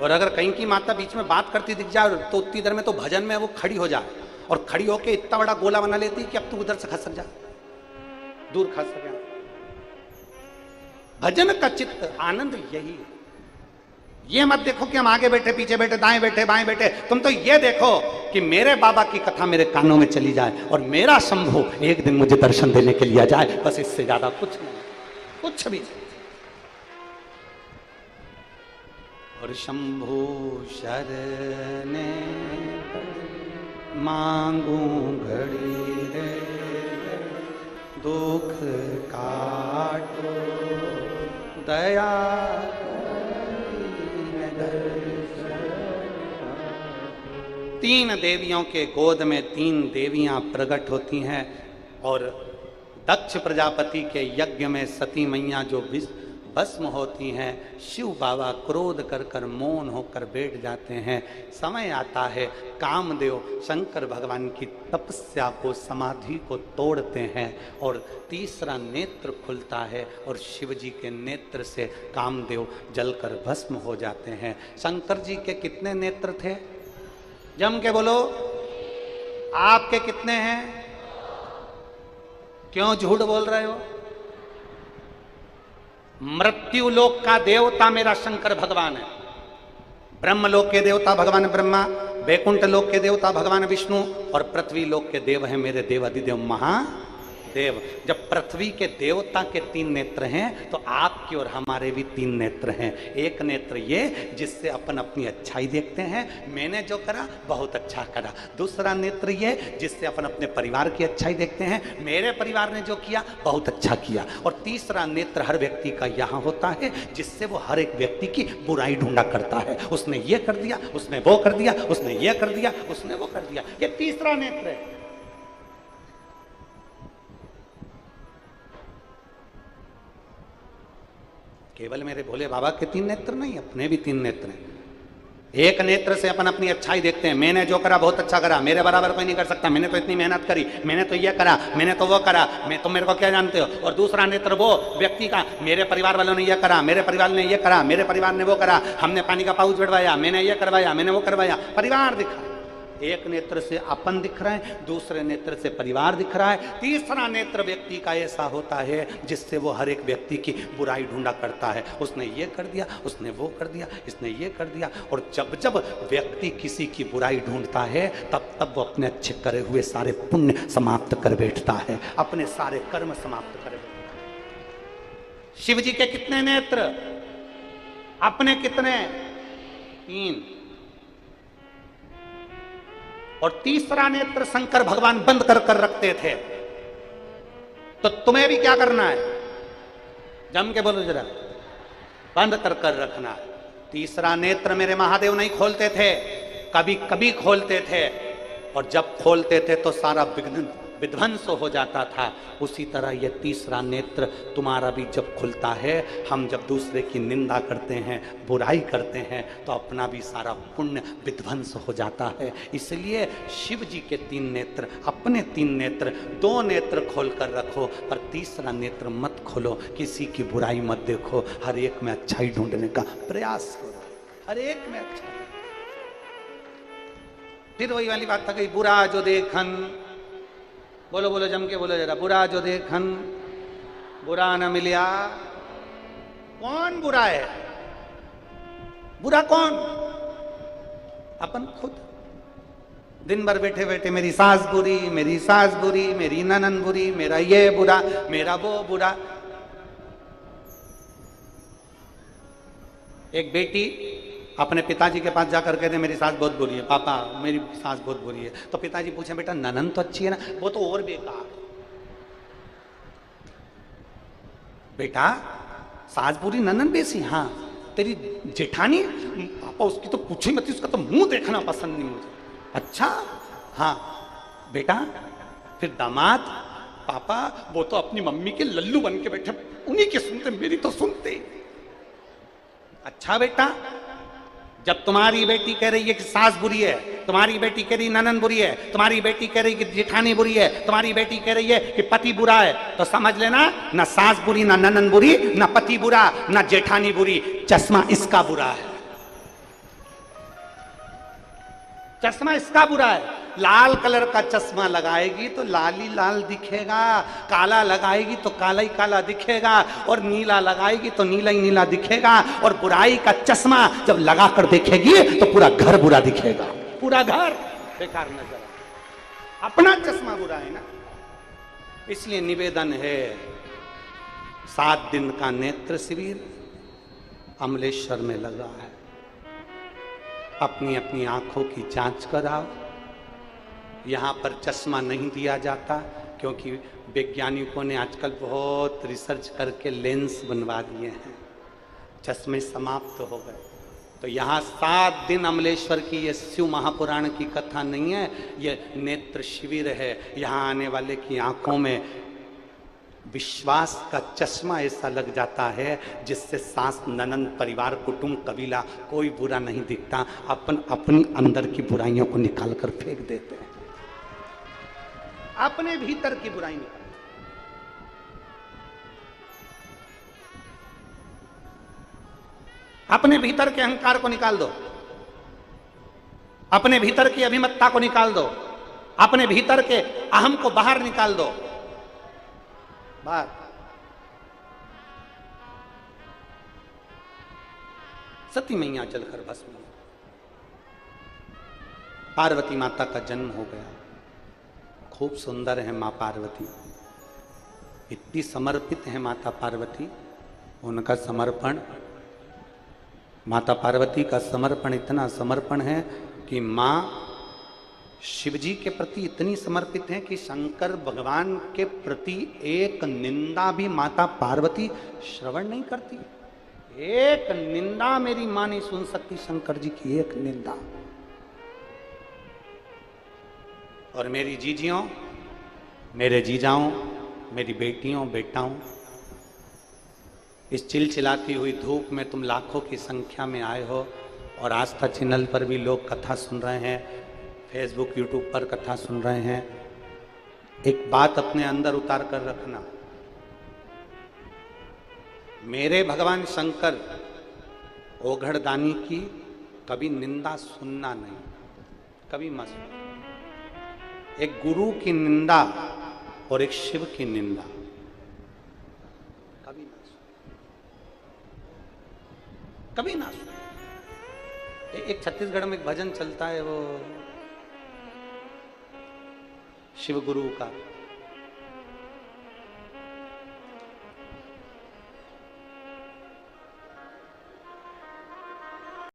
और अगर कहीं की माता बीच में बात करती दिख जाए तो उतनी देर में तो भजन में वो खड़ी हो जाए, और खड़ी होके इतना बड़ा गोला बना लेती कि अब तू उधर से खसक जा, दूर खसक जा। भजन का चित्त आनंद यही है। ये मत देखो कि हम आगे बैठे, पीछे बैठे, दाएं बैठे, बाएं बैठे, तुम तो ये देखो कि मेरे बाबा की कथा मेरे कानों में चली जाए और मेरा शंभू एक दिन मुझे दर्शन देने के लिए आ जाए, बस इससे ज्यादा कुछ नहीं, कुछ भी नहीं। और शंभू शरणे मांगू घड़ी रे, दुख काटो दया, तीन देवियों के गोद में तीन देवियां प्रकट होती हैं, और दक्ष प्रजापति के यज्ञ में सती मैया जो भस्म होती हैं, शिव बाबा क्रोध कर कर मौन होकर बैठ जाते हैं। समय आता है कामदेव शंकर भगवान की तपस्या को, समाधि को तोड़ते हैं, और तीसरा नेत्र खुलता है, और शिव जी के नेत्र से कामदेव जलकर भस्म हो जाते हैं। शंकर जी के कितने नेत्र थे? जम के बोलो, आपके कितने हैं? क्यों झूठ बोल रहे हो? मृत्यु लोक का देवता मेरा शंकर भगवान है, ब्रह्मलोक के देवता भगवान ब्रह्मा, वैकुंठ लोक के देवता भगवान विष्णु, और पृथ्वी लोक के देव हैं मेरे देव अधिदेव महादेव। जब पृथ्वी के देवता के तीन नेत्र हैं, तो आपके और हमारे भी तीन नेत्र हैं। एक नेत्र ये जिससे अपन अपनी अच्छाई देखते हैं, मैंने जो करा बहुत अच्छा करा। दूसरा नेत्र ये जिससे अपन अपने परिवार की अच्छाई देखते हैं, मेरे परिवार ने जो किया बहुत अच्छा किया। और तीसरा नेत्र हर व्यक्ति का यहाँ होता है, जिससे वो हर एक व्यक्ति की बुराई ढूंढा करता है। उसने ये कर दिया, उसने वो कर दिया, उसने ये कर दिया, उसने वो कर दिया। ये तीसरा नेत्र है। केवल मेरे भोले बाबा के तीन नेत्र नहीं, अपने भी तीन नेत्र हैं। एक नेत्र से अपन अपनी अच्छाई देखते हैं, मैंने जो करा बहुत अच्छा करा, मेरे बराबर कोई नहीं कर सकता, मैंने तो इतनी मेहनत करी, मैंने तो ये करा, मैंने तो वो करा, मैं तो मेरे को क्या जानते हो। और दूसरा नेत्र वो व्यक्ति का, मेरे परिवार वालों ने ये करा, मेरे परिवार ने ये करा, मेरे परिवार ने वो करा, हमने पानी का पाउच बढ़वाया, मैंने ये करवाया, मैंने वो करवाया, परिवार दिखा। एक नेत्र से अपन दिख रहा है, दूसरे नेत्र से परिवार दिख रहा है, तीसरा नेत्र व्यक्ति का ऐसा होता है जिससे वो हर एक व्यक्ति की बुराई ढूंढा करता है। उसने ये कर दिया, उसने वो कर दिया, इसने ये कर दिया। और जब जब व्यक्ति किसी की बुराई ढूंढता है तब तब वो अपने अच्छे करे हुए सारे पुण्य समाप्त कर बैठता है, अपने सारे कर्म समाप्त कर बैठता है। शिव जी के कितने नेत्र, अपने कितने? 3। और तीसरा नेत्र शंकर भगवान बंद कर कर रखते थे। तो तुम्हें भी क्या करना है? जम के बोलो जरा, बंद कर कर रखना। तीसरा नेत्र मेरे महादेव नहीं खोलते थे, कभी कभी खोलते थे, और जब खोलते थे तो सारा विध्वंस हो जाता था। उसी तरह ये तीसरा नेत्र तुम्हारा भी जब खुलता है, हम जब दूसरे की निंदा करते हैं, बुराई करते हैं, तो अपना भी सारा पुण्य विध्वंस हो जाता है। इसलिए शिव जी के 3 नेत्र, अपने 3 नेत्र, 2 नेत्र खोल कर रखो, पर तीसरा नेत्र मत खोलो, किसी की बुराई मत देखो, हर एक में अच्छाई ढूंढने का प्रयास करो, हर एक में अच्छा। फिर वही वाली बात था कि बुरा जो देखन, बोलो बोलो जम के बोलो जरा, बुरा जो देखन बुरा न मिलिया। कौन बुरा है? बुरा कौन? अपन खुद। दिन भर बैठे बैठे मेरी सास बुरी, मेरी सास बुरी, मेरी ननन बुरी, मेरा ये बुरा, मेरा वो बुरा। एक बेटी अपने पिताजी के पास जाकर कहते मेरी सास बहुत बुरी है, पापा मेरी सास बहुत बुरी है। तो पिताजी पूछे बेटा ननन तो अच्छी है ना? वो तो और बेकार। बेटा सास बुरी ननन बेसी? हाँ। तेरी जेठानी? पापा उसकी तो पूछी मत, उसका तो मुंह देखना पसंद नहीं मुझे। अच्छा हाँ। बेटा फिर दामाद? पापा वो तो अपनी मम्मी के लल्लू बन के बैठे, उन्हीं के सुनते, मेरी तो सुनते। अच्छा बेटा, जब तुम्हारी बेटी कह रही है कि सास बुरी है, तुम्हारी बेटी कह रही ननन बुरी है, तुम्हारी बेटी कह रही कि जेठानी बुरी है, तुम्हारी बेटी कह रही है कि पति बुरा है, तो समझ लेना ना सास बुरी, ना ननन बुरी, ना पति बुरा, ना जेठानी बुरी, चश्मा इसका बुरा है। चश्मा इसका बुरा है। लाल कलर का चश्मा लगाएगी तो लाल ही लाल दिखेगा, काला लगाएगी तो काला ही काला दिखेगा, और नीला लगाएगी तो नीला ही नीला दिखेगा। और बुराई का चश्मा जब लगाकर देखेगी तो पूरा घर बुरा दिखेगा, पूरा घर बेकार नजर। अपना चश्मा बुरा है ना। इसलिए निवेदन है, 7 दिन का नेत्र शिविर अमलेश्वर में लगा है। अपनी अपनी आंखों की जांच कराओ। यहाँ पर चश्मा नहीं दिया जाता, क्योंकि वैज्ञानिकों ने आजकल बहुत रिसर्च करके लेंस बनवा दिए हैं, चश्मे समाप्त हो गए। तो यहाँ 7 दिन अमलेश्वर की ये शिव महापुराण की कथा नहीं है, ये नेत्र शिविर है। यहाँ आने वाले की आंखों में विश्वास का चश्मा ऐसा लग जाता है जिससे सास ननन परिवार कुटुंब कबीला कोई बुरा नहीं दिखता। अपनी अंदर की बुराइयों को निकाल कर फेंक देते हैं, अपने भीतर की बुराई निकाल। अपने भीतर के अहंकार को निकाल दो, अपने भीतर की अभिमत्ता को निकाल दो, अपने भीतर के अहम को बाहर निकाल दो। बाहर सती मैया जलकर भस्म। पार्वती माता का जन्म हो गया। खूब सुंदर है मां पार्वती, इतनी समर्पित है माता पार्वती। उनका समर्पण, माता पार्वती का समर्पण इतना समर्पण है कि मां शिवजी के प्रति इतनी समर्पित है कि शंकर भगवान के प्रति एक निंदा भी माता पार्वती श्रवण नहीं करती। एक निंदा मेरी मां नहीं सुन सकती, शंकर जी की एक निंदा। और मेरी जीजियों, मेरे जीजाओं, मेरी बेटियों बेटाओं, इस चिलचिलाती हुई धूप में तुम लाखों की संख्या में आए हो, और आस्था चैनल पर भी लोग कथा सुन रहे हैं, फेसबुक यूट्यूब पर कथा सुन रहे हैं। एक बात अपने अंदर उतार कर रखना, मेरे भगवान शंकर ओघड़दानी की कभी निंदा सुनना नहीं, कभी मत सुनो। एक गुरु की निंदा और एक शिव की निंदा कभी ना सुनो, कभी ना सुनो। एक छत्तीसगढ़ में एक भजन चलता है, वो शिव गुरु का,